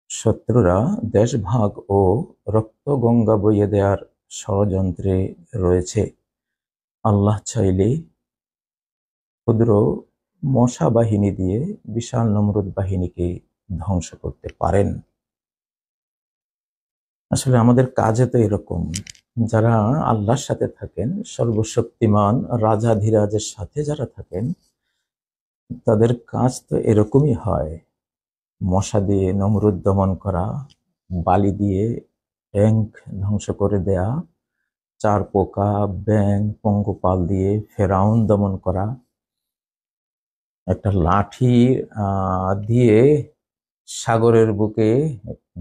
শত্রুরা দেশভাগ ও রক্তগঙ্গা বইয়ে দেওয়ার ষড়যন্ত্রে রয়েছে। আল্লাহ চাইলে ক্ষুদ্র মশা বাহিনী দিয়ে বিশাল নমরুদ বাহিনীকে ধ্বংস করতে পারেন। আসলে আমাদের কাজে তো এরকম, যারা আল্লাহর সাথে থাকেন, সর্বশক্তিমান রাজাধিরাজের সাথে যারা থাকেন, তাদের কাজ তো এরকমই হয়। মশা দিয়ে নমরুদ দমন করা, বালি দিয়ে ট্যাঙ্ক ধ্বংস করে দেয়া, চার পোকা, ব্যাং, পঙ্গপাল দিয়ে ফেরাউন দমন করা, একটা লাঠি দিয়ে সাগরের বুকে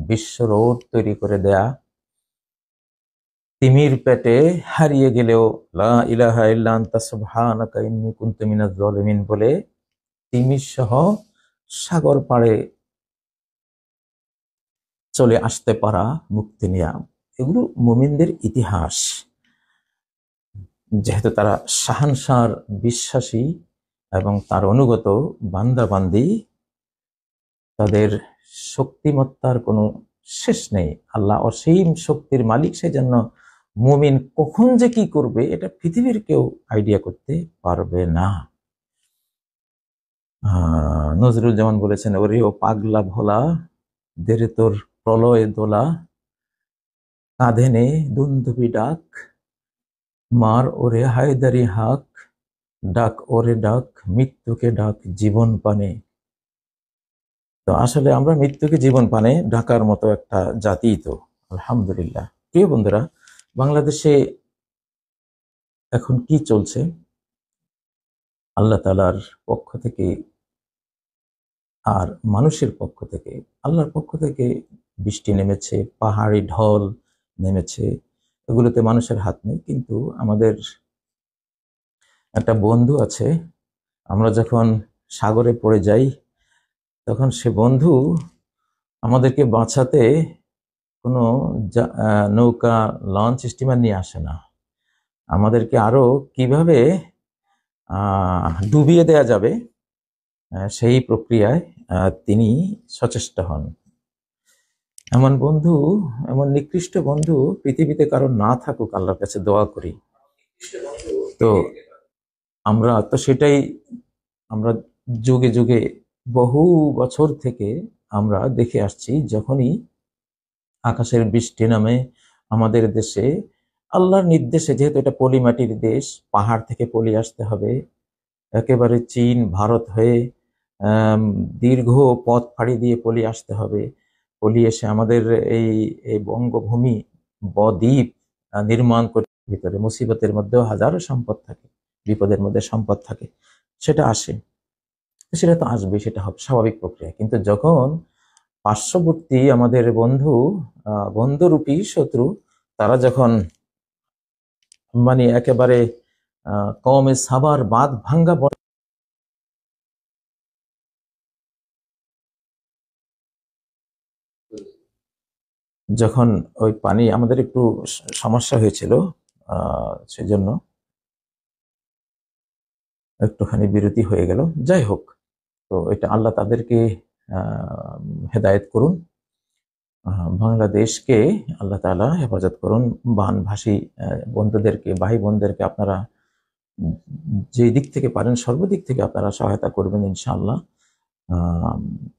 বিশ্ব রোড তৈরি করে দেয়া, তিমির পেটে হারিয়ে গেলেও লা ইলাহা ইল্লা আনতা সুবহানাকা ইন্নী কুনতু মিনাজ জালিমিন বলে তিমির সহ সাগর পাড়ে চলে আসতে পারা, মুক্তি নেয়া, এগুলো মুমিনদের ইতিহাস। যেহেতু তারা শাহানশার বিশ্বাসী এবং তার অনুগত বান্দাবান্দি, তাদের শক্তিমত্তার কোনো শেষ নেই। আল্লাহ অসীম শক্তির মালিক, সেজন্য মুমিন কখন যে কি করবে এটা পৃথিবীর কেউ আইডিয়া করতে পারবে না। নজরুল যেমন বলেছেন, ওরে ও পাগলা ভোলা, দেরে তোর প্রলয় দোলা, কাঁধে নে দুন্দুবি ডাক, মার ওরে হায়দারি হাক, ডাক ওরে ডাক, মৃত্যুকে ডাক জীবন পানে। তো আসলে আমরা মৃত্যুকে জীবন পানে ডাকার মতো একটা জাতি তো, আলহামদুলিল্লাহ। প্রিয় বন্ধুরা, বাংলাদেশে এখন কি চলছে? আল্লাহ তাআলার পক্ষ থেকে আর মানুষের পক্ষ থেকে, আল্লাহর পক্ষ থেকে বৃষ্টি নেমেছে, পাহাড়ি ঢল নেমেছে, এগুলোতে মানুষের হাত নেই। কিন্তু আমাদের একটা বন্ধু আছে, আমরা যখন সাগরে পড়ে যাই তখন সে বন্ধু আমাদেরকে বাঁচাতে কোনো নৌকা, লঞ্চ, স্টিমার নিয়ে আসে না। আমাদেরকে আরো কিভাবে ডুবিয়ে দেয়া যাবে সেই প্রক্রিয়ায় তিনি সচেষ্ট হন। এমন বন্ধু, এমন নিকৃষ্ট বন্ধু পৃথিবীতে কারো না থাকুক, আল্লাহর কাছে দোয়া করি। তো আমরা তো সেটাই, আমরা যুগে যুগে বহু বছর থেকে আমরা দেখে আসছি, যখনই আকাশের বৃষ্টি নামে আমাদের দেশে, আল্লাহর নির্দেশে, যেহেতু এটা পলি মাটির দেশ, পাহাড় থেকে পলি আসতে হবে, একেবারে চীন ভারত হয়ে দীর্ঘ পথ ফাড়ি দিয়ে পলি আসতে হবে। পলি এসে আমাদের এই এই বঙ্গভূমি বদ্বীপ নির্মাণ করতে, ভিতরে মুসিবতের মধ্যেও হাজারো সম্পদ থাকে, বিপদের মধ্যে সম্পদ থাকে, সেটা আসে, সেটা তো আসবে, সেটা হবে স্বাভাবিক প্রক্রিয়া। কিন্তু যখন পার্শ্ববর্তী আমাদের বন্ধু, বন্ধুরূপী শত্রু, তারা যখন মানে একেবারে কওমে সাবার বাঁধ ভাঙ্গা, যখন ওই পানি, আমাদের একটু সমস্যা হয়েছিল, সেজন্য একটুখানি বিরতি হয়ে গেল। যাই হোক, তো এটা আল্লাহ তাদেরকে হেদায়েত করুন, বাংলাদেশকে আল্লাহ তাআলা হেফাজত করুন। বানভাসী বন্ধুদেরকে, ভাই বোনদেরকে আপনারা যে দিক থেকে পারেন সর্বদিক থেকে আপনারা সহায়তা করবেন ইনশাআল্লাহ।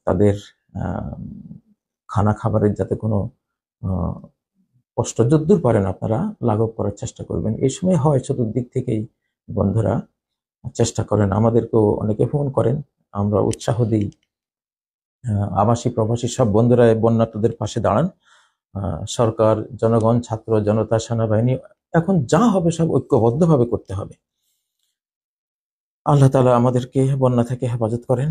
তাদের খানা খাবারের যাতে কোনো কষ্ট যদ্দূর পারেন আপনারা লাঘব করার চেষ্টা করবেন। এই সময় হয় চতুর্দিক থেকেই বন্ধুরা চেষ্টা করেন, আমাদেরকেও অনেকে ফোন করেন, আমরা উৎসাহ দিই। আবাসী প্রবাসী সব বন্ধুরা বন্যার্তদের পাশে দাঁড়ান। সরকার, জনগণ, ছাত্র জনতা, সেনাবাহিনী, এখন যা হবে সব ঐক্যবদ্ধভাবে করতে হবে। আল্লাহ তাআলা আমাদেরকে বন্যা থেকে হেফাজত করেন,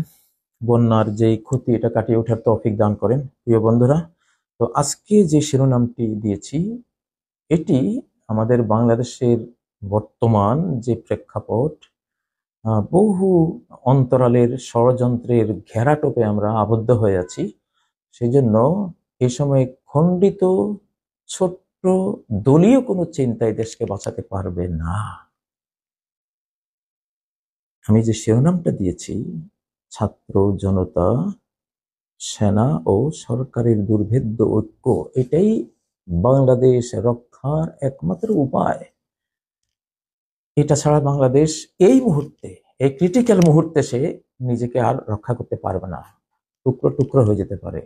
বন্যার যেই ক্ষতি এটা কাটিয়ে ওঠার তৌফিক দান করেন। প্রিয় বন্ধুরা, তো আজকে যে শিরোনামটি দিয়েছি, এটি আমাদের বাংলাদেশের বর্তমান যে প্রেক্ষাপট, বহু অন্তরালের ষড়যন্ত্রের ঘেরাটোপে আমরা আবদ্ধ হয়ে আছি। সেই জন্য এই সময় খণ্ডিত ছোট্ট দলীয় কোনো চিন্তায় দেশকে বাঁচাতে পারবে না। আমি যে শিরোনামটা দিয়েছি, ছাত্র জনতা সেনা ও সরকারের দুর্ভেদ্য ঐক্য, এটাই বাংলাদেশ রক্ষার একমাত্র উপায়। এটা ছাড়া বাংলাদেশ এই মুহূর্তে, এই ক্রিটিক্যাল মুহূর্তে সে নিজেকে আর রক্ষা করতে পারবে না, টুকরো টুকরো হয়ে যেতে পারে।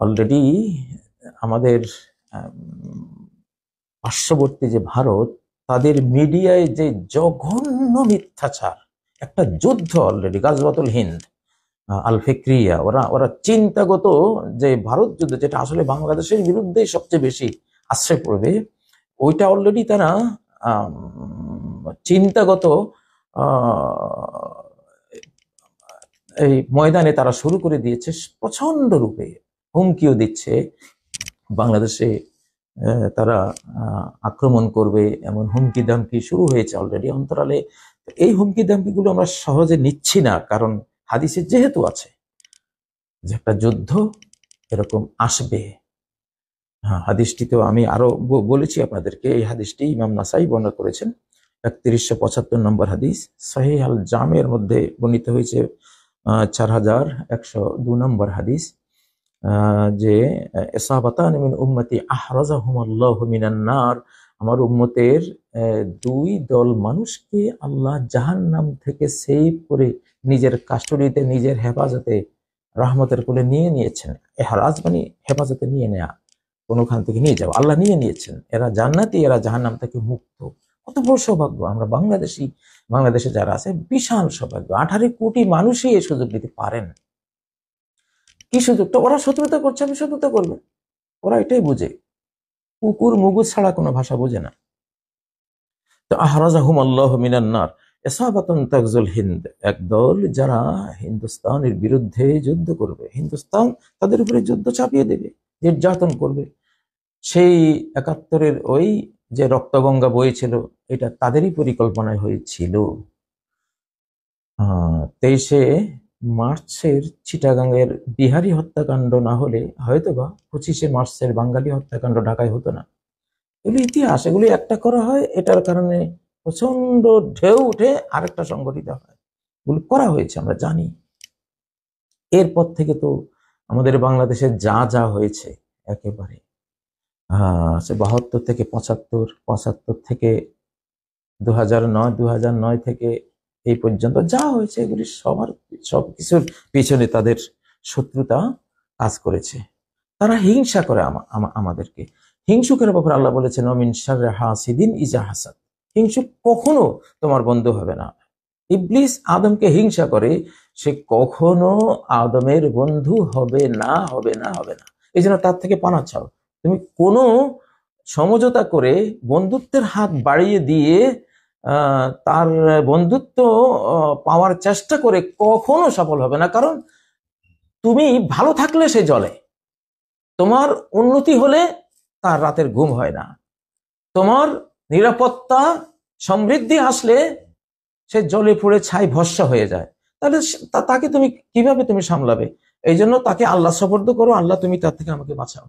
অলরেডি আমাদের পার্শ্ববর্তী যে ভারত, তাদের মিডিয়ায় যে জঘন্য মিথ্যাচার, একটা যুদ্ধ অলরেডি, গাজওয়াতুল হিন্দ আল ফিক্রিয়া, ওরা ওরা চিন্তাগত যে ভারত যুদ্ধ, যেটা আসলে বাংলাদেশের বিরুদ্ধে সবচেয়ে বেশি আশ্রয় পড়বে, ওইটা অলরেডি তারা চিন্তাগত এই ময়দানে তারা শুরু করে দিয়েছে, প্রচন্ড রূপে হুমকিও দিচ্ছে বাংলাদেশে তারা আক্রমণ করবে, এমন হুমকি দামকি শুরু হয়েছে অলরেডি অন্তরালে। এই হুমকি দামকিগুলো আমরা সহজে নিচ্ছি না, কারণ হাদিসে যেহেতু আছে যে একটা যুদ্ধ এরকম আসবে। হ্যাঁ, হাদিসটি তো আমি আরো বলেছি আপনাদেরকে, এই হাদিসটি ইমাম নাসাই বর্ণনা করেছেন, 3175 নম্বর হাদিস, সহিহ আল জামের মধ্যে বর্ণিত হয়েছে 4102 নম্বর হাদিস, যে ইসাবাতান মিন উম্মতি আহরাজাহুমুল্লাহু মিনান নার, আমার উম্মতের দুই দল মানুষকে আল্লাহ জাহান্নাম থেকে সেভ করে নিজের কাস্টডিতে, নিজের হেফাজতে, রহমতের কোলে নিয়ে নিয়েছেন। এহরাজ মানে হেফাজতে নিয়ে নেয়া, কোনোখান থেকে নিয়ে যাওয়া, আল্লাহ নিয়ে নিয়েছেন। এরা জান্নাতি, এরা জাহান্নাম থেকে মুক্ত। কত বড় সৌভাগ্য! আমরা বাংলাদেশে যারা আছে, বিশাল সৌভাগ্য। 18 কোটি মানুষই এই সুযোগ নিতে পারেন। কি সুযোগটা? ওরা শত্রুতা করছে, আমি শত্রুতা করবো, ওরা এটাই বুঝে, কুকুর মুগুর ছাড়া কোনো ভাষা বোঝে না। তো আহরাজাহুম আল্লাহু মিনান নার ইসাবাতুন তাগজুল হিন্দ, একদল যারা হিন্দুস্তানের বিরুদ্ধে যুদ্ধ করবে, হিন্দুস্তান তাদের উপরে যুদ্ধ চাপিয়ে দেবে, নির্যাতন করবে। সেই 71-এর ওই যে রক্তগঙ্গা বইছিল, এটা তাদেরই পরিকল্পনায় হয়েছিল। 23শে মার্চের চিটাগাংয়ের বিহারি হত্যাকাণ্ড না হলে হয়তোবা 25শে মার্চের বাঙালি হত্যাকাণ্ড ঢাকায় হতো না। এগুলো ইতিহাস, এগুলি একটা করা হয়, এটার কারণে প্রচন্ড ঢেউ উঠে আরেকটা সংগঠিত হয়, এগুলো করা হয়েছে, আমরা জানি। এরপর থেকে তো আমাদের বাংলাদেশে যা যা হয়েছে, একেবারে 72 থেকে 75, 75 থেকে 2009, 2009 থেকে এই পর্যন্ত যা হয়েছে, এগুলি সবকিছুর পিছনে তাদের শত্রুতা কাজ করেছে। তারা হিংসা করে আমাদেরকে। হিংসুকের ব্যাপারে আল্লাহ বলেছেন, মিন শাররি হাসিদিন ইজা হাসাদ, হিংসুক কখনো তোমার বন্ধু হবে না। ইবলিস আদমকে হিংসা করে, সে কখনো আদমের বন্ধু হবে না, হবে না, হবে না। এই জন্য তার থেকে পানা চাও। তুমি কোনো সমঝোতা করে বন্ধুত্বের হাত বাড়িয়ে দিয়ে তার বন্ধুত্ব পাওয়ার চেষ্টা করে কখনো সফল হবে না। কারণ তুমি ভালো থাকলে সে জ্বলে, তোমার উন্নতি হলে তার রাতের ঘুম হয় না, তোমার নিরাপত্তা সমৃদ্ধি আসলে সে জ্বলে পুড়ে ছাই ভস্ম হয়ে যায়। তাহলে তাকে তুমি কিভাবে তুমি সামলাবে? এই জন্য তাকে আল্লাহ সুপর্দ করো, আল্লাহ তুমি তার থেকে আমাকে বাঁচাও।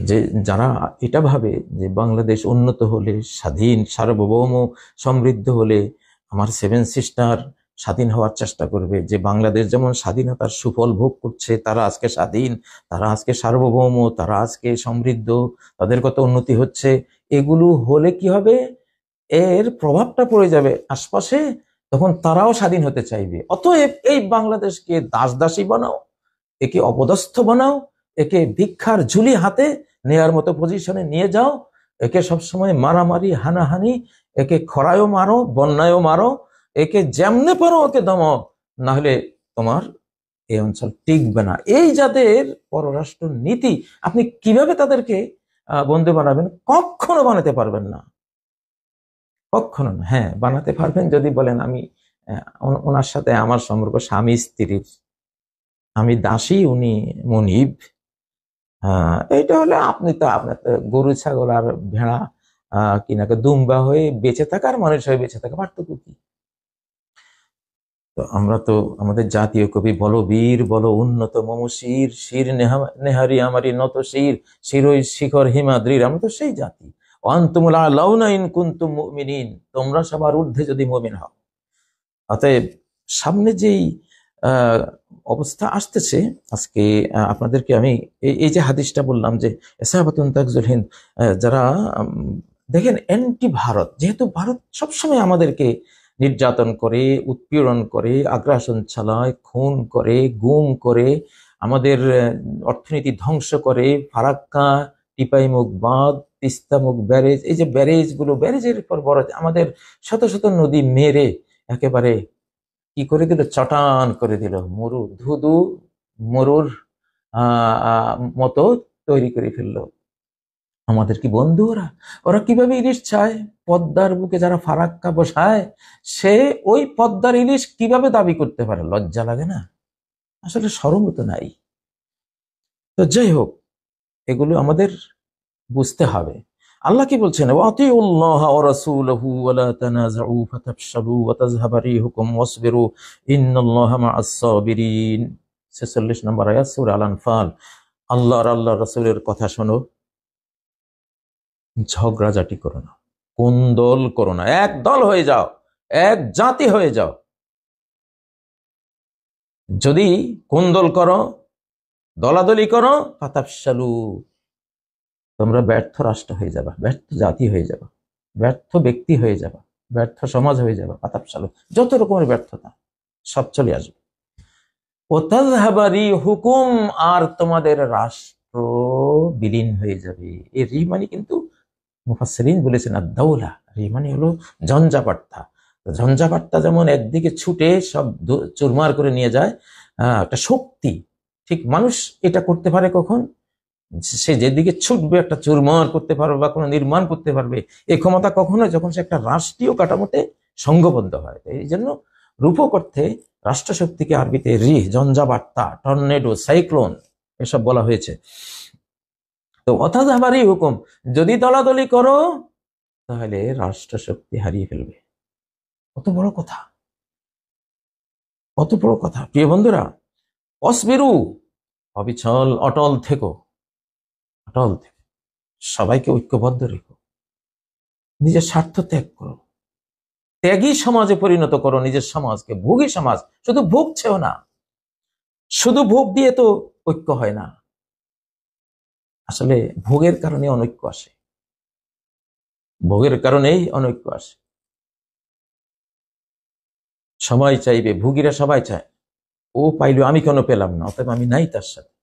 যে যারা এটা ভাবে যে বাংলাদেশ উন্নত হলে, স্বাধীন সার্বভৌম সমৃদ্ধ হলে আমার 7 সিস্টার স্বাধীন হওয়ার চেষ্টা করবে, যে বাংলাদেশ যেমন স্বাধীনতার সুফল ভোগ করছে, তারা আজকে স্বাধীন, তারা আজকে সার্বভৌম, তারা আজকে সমৃদ্ধ, তাদের কত উন্নতি হচ্ছে, এগুলো হলে কি হবে? এর প্রভাবটা পড়ে যাবে আশপাশে, তখন তারাও স্বাধীন হতে চাইবে। অতএব এই বাংলাদেশকে দাসদাসী বানাও, একে অপদস্থ বানাও, একে ভিক্ষার ঝুলি হাতে নেয়ার মতো পজিশনে নিয়ে যাও, একে সবসময় মারামারি হানাহানি, একে খরায়ও মারো, বন্যায়ও মারো, একে যেমনে পারো ওকে দমাও, না হলে তোমার এই অঞ্চল টিকবে না। এই যাদের পররাষ্ট্র নীতি, আপনি কিভাবে তাদেরকে বন্ধু বানাবেন? কখনো বানাতে পারবেন না, কখনো না। হ্যাঁ, বানাতে পারবেন যদি বলেন আমি ওনার সাথে আমার সম্পর্ক স্বামী স্ত্রীর, আমি দাসী, উনি মনিব। এইটা হলে আপনি তো আপনার গরু ছাগল আর ভেড়া কিনাকে দুম্বা হয়ে বেঁচে থাকা আর মানুষ হয়ে বেঁচে থাকা পার্থক্য কি? তো আমরা তো আমাদের জাতীয় কবি বলো বীর বলো উন্নত মমশির, শির নেহারি আমারি নত শির, শিরোই শিখর হিমাদ্রির, আমরা তো সেই জাতি। ওয়ান্তুমুল আলাউনা ইন কুনতুম মুমিনিন, তোমরা সবার ঊর্ধ্বে যদি মুমিন হও। অতএব সামনে যেই আহ, অবস্থা আসতেছে। আজকে আপনাদেরকে আমি এই যে হাদিসটা বললাম যে সাহাবাতুন তাকজুল হিন্দ, যারা দেখেন অ্যান্টি ভারত, যেহেতু ভারত সবসময় আমাদেরকে নির্যাতন করে, উৎপীড়ন করে, আগ্রাসন চালায়, খুন করে, গুম করে, আমাদের অর্থনীতি ধ্বংস করে, ফারাক্কা, টিপাইমুখ বাঁধ, তিস্তামুখ ব্যারেজ, এই যে ব্যারেজগুলো, ব্যারেজের পর বড় আমাদের শত শত নদী মেরে একেবারে কি করে দিল, চটান করে দিল, মরু ধুধু মরুর মতো তৈরি করে ফেললো। আমাদের কি বন্ধু ওরা? ওরা কিভাবে ইলিশ চায়? পদ্মার বুকে যারা ফারাক্কা বসায়, সে ওই পদ্মার ইলিশ কিভাবে দাবি করতে পারে? লজ্জা লাগে না? আসলে শরমও তো নাই। তো যাই হোক, এগুলো আমাদের বুঝতে হবে। আল্লাহ কি বলছেন? ওয়াতিউল্লাহ ওয়া রাসূলহু ওয়া লা তানাযাউ ফাতাফশালু ওয়া তাযহাবা রিহুকুম ওয়াসবিরু ইন্নাল্লাহা মা'আস সাবিরিন। 46 নম্বর আয়াত সূরা আল আনফাল। আল্লাহর রাসূলের কথা শোনো, ঝগড়াঝাটি করো না, কোন্দল করো না, এক দল হয়ে যাও, এক জাতি হয়ে যাও। যদি কোন্দল করো, দলাদলি করো, ফাতাফশালু, তোমরা ব্যর্থ রাষ্ট্র হয়ে যাবা, ব্যর্থ জাতি হয়ে যাবা, ব্যর্থ ব্যক্তি হয়ে যাবা, ব্যর্থ সমাজ হয়ে যাবা। ফাতাফশালু, যত রকমের ব্যর্থতা সব চলে আসবে। ও তাযহাবারি হুকুম, আর তোমাদের রাষ্ট্র বিলীন হয়ে যাবে। এই রি মানে কিন্তু মুফাসসিরিন বলেছেন আদ-দাওলা, রি মানে হলো ঝঞ্ঝাবার্তা। ঝঞ্ঝাবার্তা যেমন একদিকে ছুটে সব চুরমার করে নিয়ে যায়, একটা শক্তি, ঠিক মানুষ এটা করতে পারে কখন? সে যেদিকে ছুটবে একটা চুরমার করতে পারবে বা কোনো নির্মাণ করতে পারবে, এই ক্ষমতা কখন হয়? যখন সে একটা রাষ্ট্রীয় কাঠামোতে সংঘবদ্ধ হয়। এই জন্য রূপক অর্থে রাষ্ট্রশক্তিকে আরবিতে রিহ, ঝঞ্ঝাবার্তা, টর্নেডো, সাইক্লোন এসব বলা হয়েছে। তো অথাজাবারই হুকুম, যদি দলাদলি করো তাহলে রাষ্ট্রশক্তি হারিয়ে ফেলবে। কত বড় কথা, কত বড় কথা প্রিয় বন্ধুরা। অসবিরু, অবিচল অটল থেকো, অটল থেকো, সবাইকে ঐক্যবদ্ধ রেখো, নিজের স্বার্থ ত্যাগ করো, ত্যাগী সমাজে পরিণত করো নিজের সমাজকে। ভোগী সমাজ, শুধু ভোগছেও না, শুধু ভোগ দিয়ে তো ঐক্য হয় না। আসলে ভোগের কারণে অনৈক্য আসে, ভোগের কারণেই অনৈক্য আসে। সবাই চাইবে, ভোগীরা সবাই চায়, ও পাইলো আমি কেন পেলাম না, অতএব আমি নাই তার সাথে,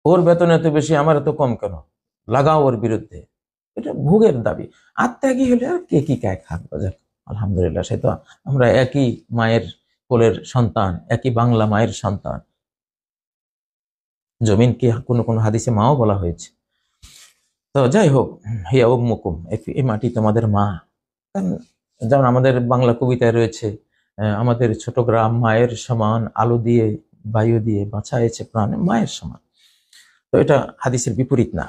ওর বেতন এত বেশি আমার এত কম কেন, লাগাও ওর বিরুদ্ধে। এটা ভোগের দাবি। আত্মাগী হলে আর কে কি কায় খাক, আলহামদুলিল্লাহ, সে তো আমরা একই মায়ের কোলের সন্তান, একই বাংলা মায়ের সন্তান। জমিনকে কোনো কোনো হাদিসে মাও বলা হয়েছে। তো যাই হোক, হিয়া উম্মুকুম, এই মাটি তোমাদের মা। যেমন আমাদের বাংলা কবিতায় রয়েছে, আমাদের ছোট গ্রাম মায়ের সমান, আলো দিয়ে বায়ু দিয়ে বাঁচাইছে প্রাণ, মায়ের সমান। তো এটা হাদিসের বিপরীত না।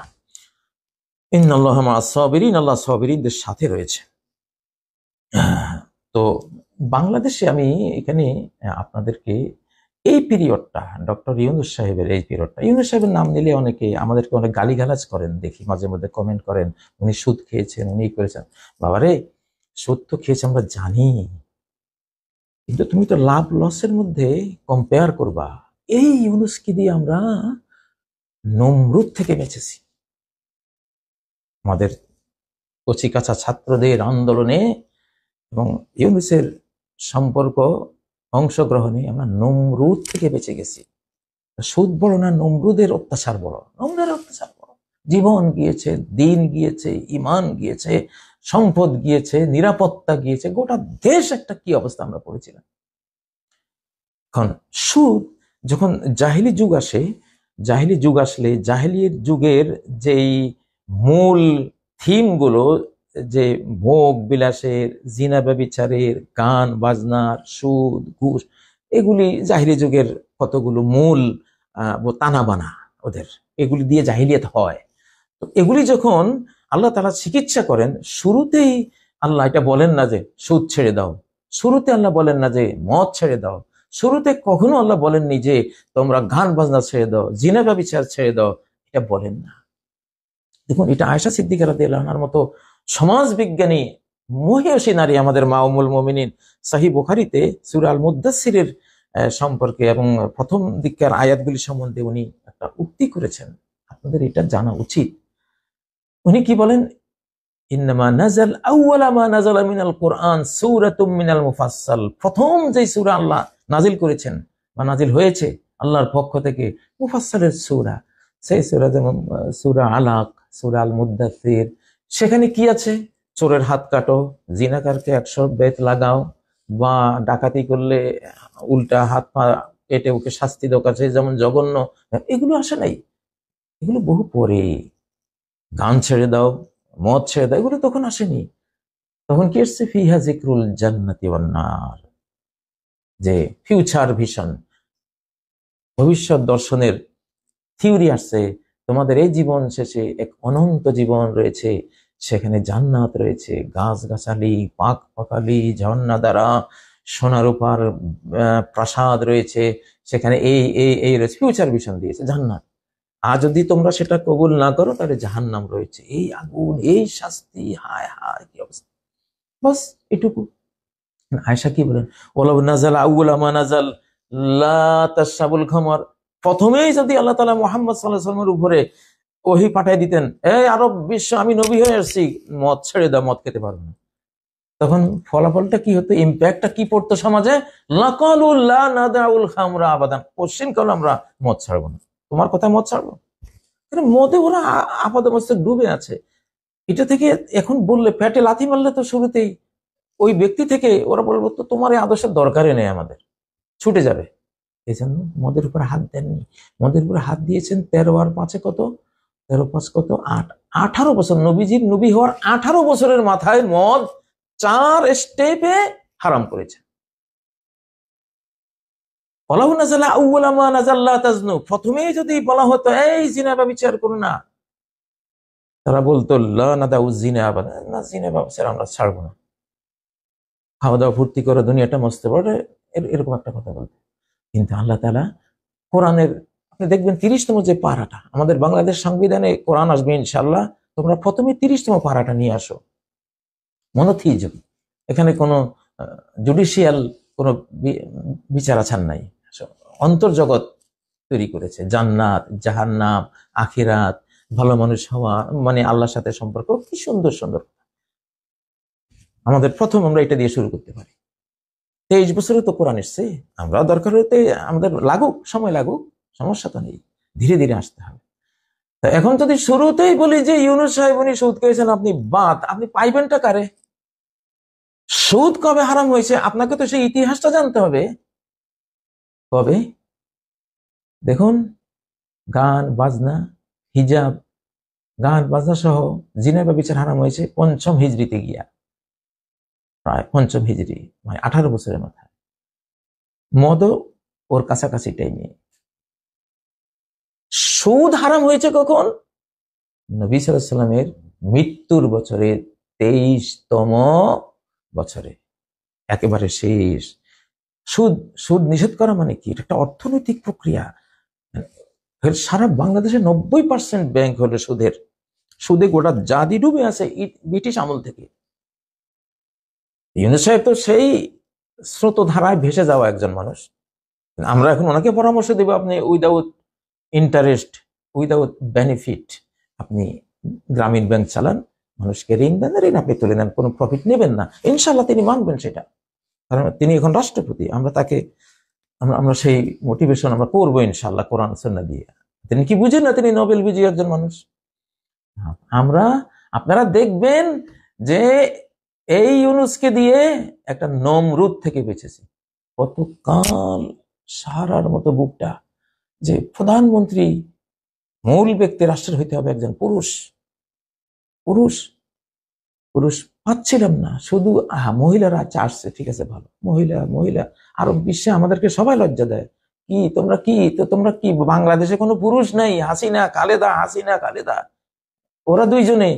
ইন্নাল্লাহা মা'আস সাবিরিন, আল্লাহ সাবিরিনদের সাথে রয়েছে। তো বাংলাদেশে আমি এখানে আপনাদেরকে এই পিরিয়ডটা, ডক্টর ইউনূস সাহেবের এই পিরিয়ডটা, ইউনূস সাহেবের নাম নিলে অনেকে আমাদেরকে অনেক গালিগালাজ করেন, দেখি মাঝে মধ্যে কমেন্ট করেন, উনি সুদ খেয়েছেন, উনি করেছেন। বাবারে, সুদ তো খেয়েছে আমরা জানি, কিন্তু তুমি তো লাভ লসের মধ্যে কম্পেয়ার করবা। এই ইউনূসকে দিয়ে আমরা নমরুদ থেকে বেঁচেছি। আমাদের কচিকাঁচা ছাত্রদের আন্দোলনে এবং ইউনূসের সম্পর্ক অংশগ্রহণে আমরা নমরুদ থেকে বেঁচে গেছি। সুদ বড় না, নমরুদের অত্যাচার বড়। নমরুদের অত্যাচার বড়। জীবন গিয়েছে, দিন গিয়েছে, ইমান গিয়েছে, সম্পদ গিয়েছে, নিরাপত্তা গিয়েছে, গোটা দেশ একটা কি অবস্থা আমরা পড়েছিলাম। এখন সুদ যখন জাহিলি যুগ আসে, জাহিলি যুগ আসলে জাহিলির যুগের যেই মূল থিমগুলো, যে ভোগ বিলাসের, জিনা ব্যভিচারের, গান বাজনার, সুদ ঘুষ, এগুলি জাহিলি যুগের কতগুলো মূল তানাবানা ওদের, এগুলি দিয়ে জাহিলিয়াত হয়। তো এগুলি যখন আল্লাহ তাআলা চিকিৎসা করেন, শুরুতেই আল্লাহ এটা বলেন না যে সুদ ছেড়ে দাও, শুরুতে আল্লাহ বলেন না যে মদ ছেড়ে দাও, শুরুতে কখনো আল্লাহ বলেননি যে তোমরা গান বাজনা ছেড়ে দাও, জিনা ব্যভিচার ছেড়ে দাও, এটা বলেন না। দেখুন, এটা আয়েশা সিদ্দিকা রাদিয়াল্লাহু আনহার মতো সমাজ বিজ্ঞানী মহিয়সী নারী, আমাদের মা উম্মুল মুমিনিন, সহিহ বুখারীতে সূরা আল মুদ্দাসসিরের সম্পর্কে এবং প্রথম দিককার আয়াতগুলি সম্বন্ধে উনি একটা উক্তি করেছেন, আপনাদের এটা জানা উচিত। উনি কি বলেন? ইন্নামা নাযাল আউওয়ালা মা নাযালা মিনাল কুরআন সূরাতুম মিনাল মুফাসসাল, প্রথম যে সূরা আল্লাহ নাজিল করেছেন বা নাজিল হয়েছে আল্লাহর পক্ষ থেকে, মুফাসসালের সূরা, সেই সূরা যেমন সূরা আলাক, সূরা আল মুদ্দাসির। সেখানে কি আছে? চোরের হাত কাটো, জিনাকারকে 100 বেত লাগাও, বা ডাকাতি করলে উল্টা হাত পা কেটে ওকে শাস্তি দাও, কাছে যেমন জঘন্য। এগুলো আসে নাই, এগুলো বহু পরে। গান ছেড়ে দাও, মদ ছেড়ে দাও, এগুলো তখন আসেনি। তখন কি এসছে? ফিহা যিকরুল জান্নাতি ওয়ান নার, যে ফিউচার ভিশন, ভবিষ্যৎ দর্শনের থিওরি আসছে। তোমাদের এই জীবন শেষে এক অনন্ত জীবন রয়েছে, সেখানে জান্নাত রয়েছে, গাছগাছালি, পাক পাখালি, ঝর্ণা দ্বারা সোনা রূপার প্রাসাদ রয়েছে, সেখানে এই এই এই রয়েছে, ফিউচার ভিশন দিয়েছে জান্নাত। আর যদি তোমরা সেটা কবুল না করো তাহলে জাহান্নাম রয়েছে, এই আগুন, এই শাস্তি, হায় হায় কি অবস্থা। বাস এটুকু। আয়েশা কি বলেন? ওয়ালাউ নাযালা আউওয়ালা মা নাযাল লা তাশরাবুল খামার, প্রথমেই যদি আল্লাহ তাআলা মুহাম্মদ সাল্লাল্লাহু আলাইহি ওয়াসাল্লামের উপরে ওহী পাঠিয়ে দিতেন, এই আরব বিশ্ব, আমি নবী হয়ে আসছি, মদ ছেড়ে দাও, মদ খেতে পারবে না, তখন ফলাফলটা কি হতো? ইম্প্যাক্টটা কি পড়তো সমাজে? লাকালু লা নাদাউল খামরা আবাদান, কোশ্চেন করলো আমরা মদ ছাড়বো না, তোমার কথা মদ ছাড়বো? মদে ওরা আপাদমস্তক ডুবে আছে। এটা থেকে এখন বললে, পেটে লাথি মারলে তো শুরুতেই ওই ব্যক্তি থেকে ওরা বলবো তো তোমার এই আদর্শের দরকারই নেই, আমাদের ছুটে যাবে। এই জন্য মদের উপরে হাত দেননি। মদের উপরে হাত দিয়েছেন 13 আর 5 কত? 13 5 কত? 8, 18 বছর। নবীজির নবী হওয়ার 18 বছরের মাথায় মদ 4 স্টেপে হারাম করেছে। প্রথমেই যদি বলা হতো এই জিনা ব্যভিচার করো না, তারা বলতো লা নাদাউ জিনা আবাদা, না জিনা ব্যভিচার আমরা ছাড়বো না, খাওয়া দাওয়া ফুর্তি করো, দুনিয়াটা মস্ত বড়, এরকম একটা কথা বলতো। কিন্তু আল্লাহ তাআলা কোরআনের, আপনি দেখবেন 30তম যে পারাটা, আমাদের বাংলাদেশ সংবিধানে কোরআন আসবে ইনশাআল্লাহ, তোমরা প্রথমে 30তম পারাটা নিয়ে আসো, মনোথিজম, এখানে কোনো জুডিশিয়াল কোনো বিচার আচার নাই, অন্তর্জগৎ তৈরি করেছে, জান্নাত, জাহান্নাম, আখিরাত, ভালো মানুষ হওয়া, মানে আল্লাহর সাথে সম্পর্ক, কি সুন্দর সুন্দর। আমাদের প্রথম আমরা এটা দিয়ে শুরু করতে পারি। 23 বছরে তো কোরআন এসছে, আমরা দরকার হতে আমাদের লাগুক, সময় লাগুক, সমস্যা তো নেই, ধীরে ধীরে আসতে হবে। তা এখন যদি শুরুতেই বলি যে ইউনূস সাহেব উনি সুদ খেয়েছেন, আপনি বাদ, আপনি পাইবেনটা কারে? সুদ কবে হারাম হয়েছে আপনাকে তো সেই ইতিহাসটা জানতে হবে। কবে? দেখুন, গান বাজনা, হিজাব, গান বাজনা সহ জিনা ব্যভিচার হারাম হয়েছে 5ম হিজরিতে গিয়া, প্রায় 5ম হিজরি, মানে 18 বছরের মাথায়। মদও ওর কাছাকাছি টাইমে। সুদ হারাম হয়েছে কখন? নবী সাল্লাল্লাহু আলাইহি ওয়াসাল্লামের মৃত্যুর বছরে, 23তম বছরে, একেবারে শেষ। সুদ সুদ নিষেধ করা মানে কি? এটা একটা অর্থনৈতিক প্রক্রিয়া। সারা বাংলাদেশে 90% ব্যাংক হলো সুদের, সুদে গোটা জাতি ডুবে আছে ব্রিটিশ আমল থেকে। ইউনূস সাহেব তো সেই স্রোতধারায় ভেসে যাওয়া একজন মানুষ। আমরা এখন ওনাকে পরামর্শ দেব, আপনি উইদাউট ইন্টারেস্ট, উইদাউট বেনিফিট আপনি গ্রামীণ ব্যাংক চালান, মানুষকে ঋণ দেন, ঋণ আপনি তুলে নেন, কোনো প্রফিট নেবেন না, ইনশাল্লাহ তিনি মানবেন সেটা, কারণ তিনি এখন রাষ্ট্রপতি। আমরা তাকে আমরা সেই মোটিভেশন আমরা করবো ইনশাল্লাহ কোরআন সুন্নাহ দিয়ে। তিনি কি বুঝেন না তিনি নোবেল বিজয়ী একজন মানুষ? আপনারা দেখবেন যে এই ইউনূসকে দিয়ে একটা নমরুদ থেকে বেঁচেছি। কতকাল সারার মতো বুকটা, যে প্রধানমন্ত্রী, মূল ব্যক্তি রাষ্ট্রের হইতে হবে একজন পুরুষ, পুরুষ পুরুষ পাচ্ছিলাম না, শুধু মহিলারা আসছে, ঠিক আছে ভালো, মহিলা মহিলা আরব বিশ্বে আমাদেরকে সবাই লজ্জা দেয়। কি তোমরা কি বাংলাদেশে কোনো পুরুষ নাই? হাসিনা খালেদা, হাসিনা খালেদা, ওরা দুইজনে।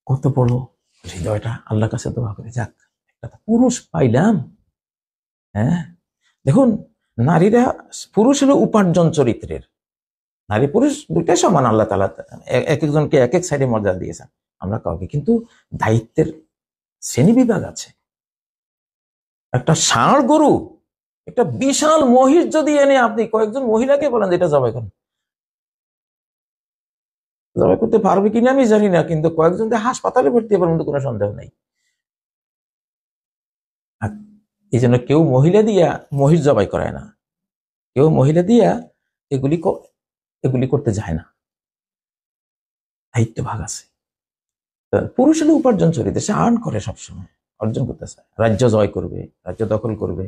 কত বড় হৃদয়টা, আল্লাহর কাছে দোয়া করে, যাক একটা পুরুষ পাইলাম। হ্যাঁ, দেখুন, নারীরা, পুরুষ হলো উপার্জন চরিত্রের, নারী পুরুষ দুইটাই সমান। আল্লাহ তাআলা এক একজনকে এক এক সাইডে মর্যাদা দিয়েছেন, আমরা কাউকে, কিন্তু দায়িত্বের শ্রেণী বিভাগ আছে। একটা ষাঁড় গরু, একটা বিশাল মহিষ যদি এনে আপনি কয়েকজন মহিলাকে বলেন এটা জবাই করেন, জবাই করতে পারবে কিনা আমি জানি না, কিন্তু কয়েকজনকে হাসপাতালে ভর্তি হবার মধ্যে কোনো সন্দেহ নেই। এই জন্য কেউ মহিলা দিয়া মহিষ জবাই করায় না, কেউ মহিলা দিয়া এগুলি এগুলি করতে যায় না। দায়িত্ব ভাগ আছে। পুরুষ হলে উপার্জন চরিতে, সে আর্ন করে, সবসময় অর্জন করতে চায়, রাজ্য জয় করবে, রাজ্য দখল করবে,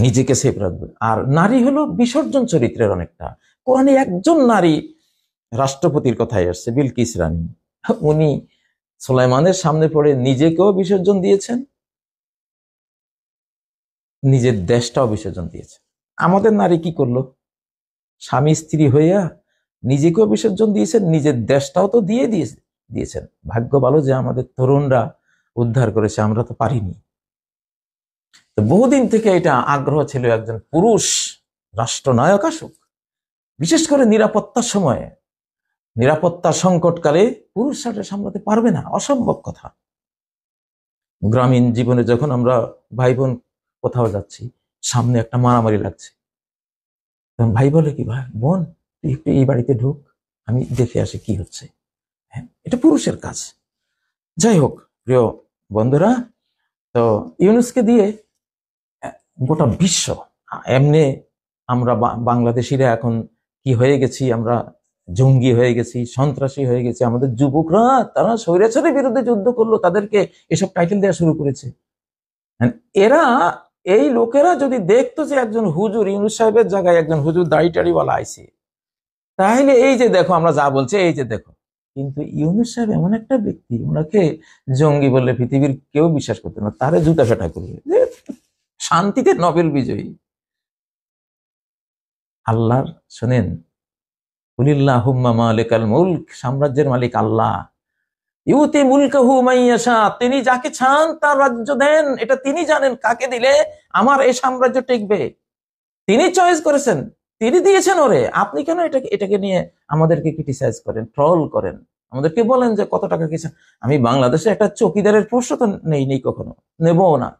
নিজেকে সেফ রাখবে। আর নারী হলো বিসর্জন চরিত্রের অনেকটা। কোরআনে একজন নারী রাষ্ট্রপতির কথাই আসছে, বিলকিস রানী। উনি সুলাইমানের সামনে পড়ে নিজেকেও বিসর্জন দিয়েছেন, নিজের দেশটাও বিসর্জন দিয়েছেন। আমাদের নারী কি করলো? স্বামী স্ত্রী হইয়া নিজেকেও বিসর্জন দিয়েছেন, নিজের দেশটাও তো দিয়েছেন। ভাগ্য ভালো যে আমাদের তরুণরা উদ্ধার করেছে, আমরা তো পারিনি। তো বহুদিন থেকে এটা আগ্রহ ছিল একজন পুরুষ রাষ্ট্রনায়ক আসুক, বিশেষ করে নিরাপত্তার সময়ে। নিরাপত্তা সংকটকালে পুরুষরা সামলাতে পারবে না, অসম্ভব কথা। গ্রামীণ জীবনে যখন আমরা ভাই বোন কোথাও যাচ্ছি, সামনে একটা মারামারি লাগছে, তখন ভাই বলে কি, ভাই বোন তুই একটু এই বাড়িতে ঢুক, আমি দেখে আসি কি হচ্ছে। হ্যাঁ, এটা পুরুষের কাজ। যাই হোক প্রিয় বন্ধুরা, তো ইউনুসকে দিয়ে গোটা বিশ্ব, এমনি আমরা বাংলাদেশিরা এখন কি হয়ে গেছি, আমরা জঙ্গি হয়ে গেছি, সন্ত্রাসী হয়ে গেছি। আমাদের যুবকরা তারা স্বৈরাচারের বিরুদ্ধে যুদ্ধ করলো, তাদেরকে এসব টাইটেল দেওয়া শুরু করেছে। এরা, এই লোকেরা যদি দেখতো যে একজন হুজুর, ইউনুস সাহেবের জায়গায় একজন হুজুর দাড়ি টাড়িওয়ালা আইছে, তাহলে এই যে দেখো আমরা যা বলছি, এই যে দেখো। কিন্তু ইউনুস সাহেব এমন একটা ব্যক্তি, ওনাকে জঙ্গি বললে পৃথিবীর কেউ বিশ্বাস করতে না, তারে জুতা ফেটা করবে। শান্তিতে নোবেল বিজয়ী আল্লাহর, শোনেন, কুলিল্লাহুম্মা মালিকাল মুলক, সাম্রাজ্যের মালিক আল্লাহ। ইউতি মুলকাহু মাইয়াশা, তিনি যাকে চান তার রাজ্য দেন। এটা তিনি জানেন কাকে দিলে আমার এই সাম্রাজ্য টিকবে। তিনি চয়েস করেছেন, তিনি দিয়েছেন ওরে। আপনি কেন এটাকে নিয়ে আমাদেরকে ক্রিটিসাইজ করেন, ট্রল করেন, আমাদেরকে বলেন যে কত টাকা কিছু। আমি বাংলাদেশে একটা চৌকিদারের পোস্ট তো নেই কখনো, নেবও না।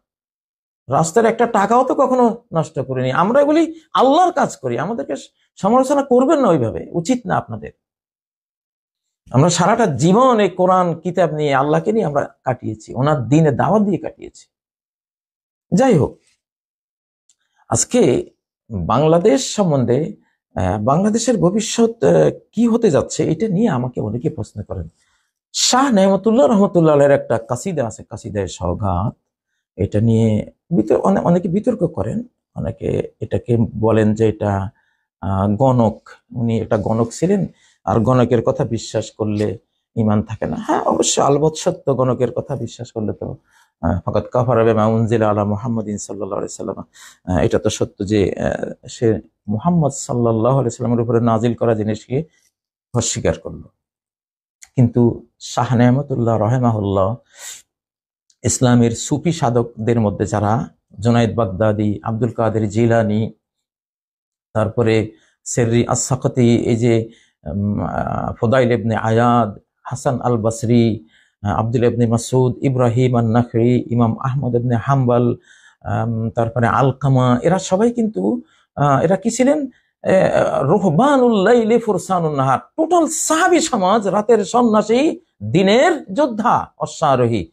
রাস্তার একটা টাকাও তো কখনো নষ্ট করিনি। আমরা এগুলি আল্লাহর কাজ করি, আমাদেরকে সমালোচনা করবেন না, ওইভাবে উচিত না আপনাদের। আমরা সারাটা জীবন এই কোরআন কিতাব নিয়ে, আল্লাহকে নিয়ে আমরা কাটিয়েছি, ওনার দিনে দাওয়াত দিয়ে কাটিয়েছি। যাই হোক, আজকে বাংলাদেশ সম্বন্ধে, বাংলাদেশের ভবিষ্যৎ কি হতে যাচ্ছে, এটা নিয়ে আমাকে অনেকে প্রশ্ন করেন। শাহ নেয়ামতুল্লাহ রহমতুল্লাহ একটা কাসিদা আছে, কাসিদায় সওগাত। এটা নিয়ে অনেকে বিতর্ক করেন, অনেকে এটাকে বলেন যে এটা গণক, উনি একটা গণক ছিলেন, আর গণকের কথা বিশ্বাস করলে ইমান থাকে না। হ্যাঁ, অবশ্য আলবৎ সত্য, গণকের কথা বিশ্বাস করলে তো ফাকাত কাফারা বিমা উনজিলা আলা মুহাম্মাদিন সাল্লাল্লাহু আলাইহি সাল্লাম, এটা তো সত্য যে সে মুহাম্মদ সাল্লাল্লাহু আলাইহি সাল্লামের উপরে নাজিল করা জিনিসকে অস্বীকার করলো। কিন্তু শাহ নেয়ামতুল্লাহ রাহিমাহুল্লাহ ইসলামের সুফি সাধকদের মধ্যে যারা, জুনাইদ বাগদাদি, আব্দুল কাদের জিলানি, তারপরে সেররি আস-সাকাতি, এই যে ফুদাইল ইবনে আয়াদ, হাসান আল বসরি, আব্দুল ইবনে মাসউদ, ইব্রাহিম আন-নাখঈ, ইমাম আহমদ ইবনে হাম্বল, তারপরে আলকামা, এরা সবাই কিন্তু এরা কি ছিলেন? রুহবানুল লাইলি ফুরসানুন নাহার, টোটাল সাহাবী সমাজ, রাতের সন্ন্যাসী, দিনের যোদ্ধা, অশ্বারোহী,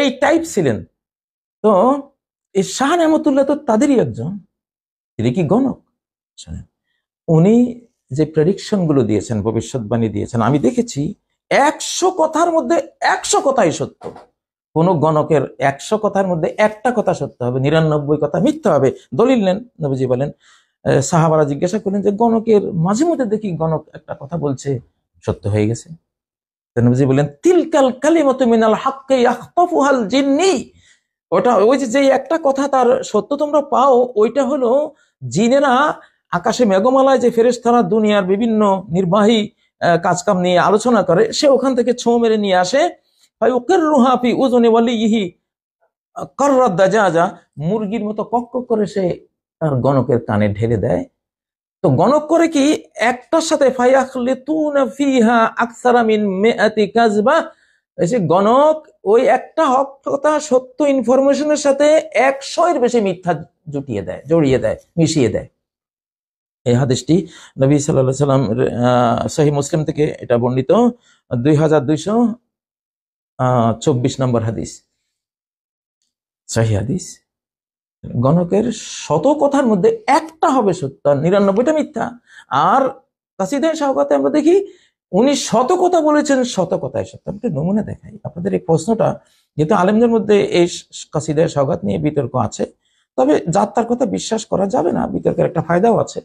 এই টাইপ ছিলেন। তো এই শাহ নেয়ামতুল্লাহ তো তাদেরই একজন। তিনি কি গণক? উনি যে প্রেডিকশন গুলো দিয়েছেন, ভবিষ্যৎবাণী দিয়েছেন, আমি দেখেছি 100 কথার মধ্যে 100 কথাই সত্য। কোন গণকের 100 কথার মধ্যে একটা কথা সত্য হবে, 99 কথা মিথ্যা হবে। দলিল নেন, নবীজি বলেন, সাহাবারা জিজ্ঞাসা করলেন যে গণকের মাঝে মধ্যে দেখি গণক একটা কথা বলছে, সত্য হয়ে গেছে। নবীজি বলেন, তিলকাল কালিমাতু মিনাল হাক্কি ইয়াখতাফুহাল জিন্নি, ওটা ওই যে একটা কথা তার সত্য তোমরা পাও, ওইটা হলো জিনেরা আকাশে মেঘমালায় যে ফেরেশতারা দুনিয়ার বিভিন্ন নির্বাহী কাজকাম নিয়ে আলোচনা করে, সে ওখান থেকে ছোঁ মেরে নিয়ে আসে, মুরগির মতো কক করে সে তার গণকের কানে ঢেলে দেয়। তো গণক করে কি, একটার সাথে এই যে গণক ওই একটা হক কথা সত্য ইনফরমেশনের সাথে 100-এর বেশি মিথ্যা জুটিয়ে দেয়, জড়িয়ে দেয়, মিশিয়ে দেয়। এই হাদিসটি নবী সাল্লাল্লাহু আলাইহি সাল্লাম সহিহ মুসলিম থেকে এটা বর্ণিত, 2224 নম্বর হাদিস, সহিহ হাদিস। গণকের 100 কথার মধ্যে একটা হবে সত্য, 99টা মিথ্যা। আর কাসিদায়ে শাওকাতে আমরা দেখি উনি 100 কথা বলেছেন, 100 কথায় সত্য। আমি নমুনা দেখাই আপনাদের এই প্রশ্নটা, যেহেতু আলেমদের মধ্যে এই কাসিদায়ে শাওকাত নিয়ে বিতর্ক আছে, তবে যার তার কথা বিশ্বাস করা যাবে না, বিতর্কের একটা ফায়দাও আছে।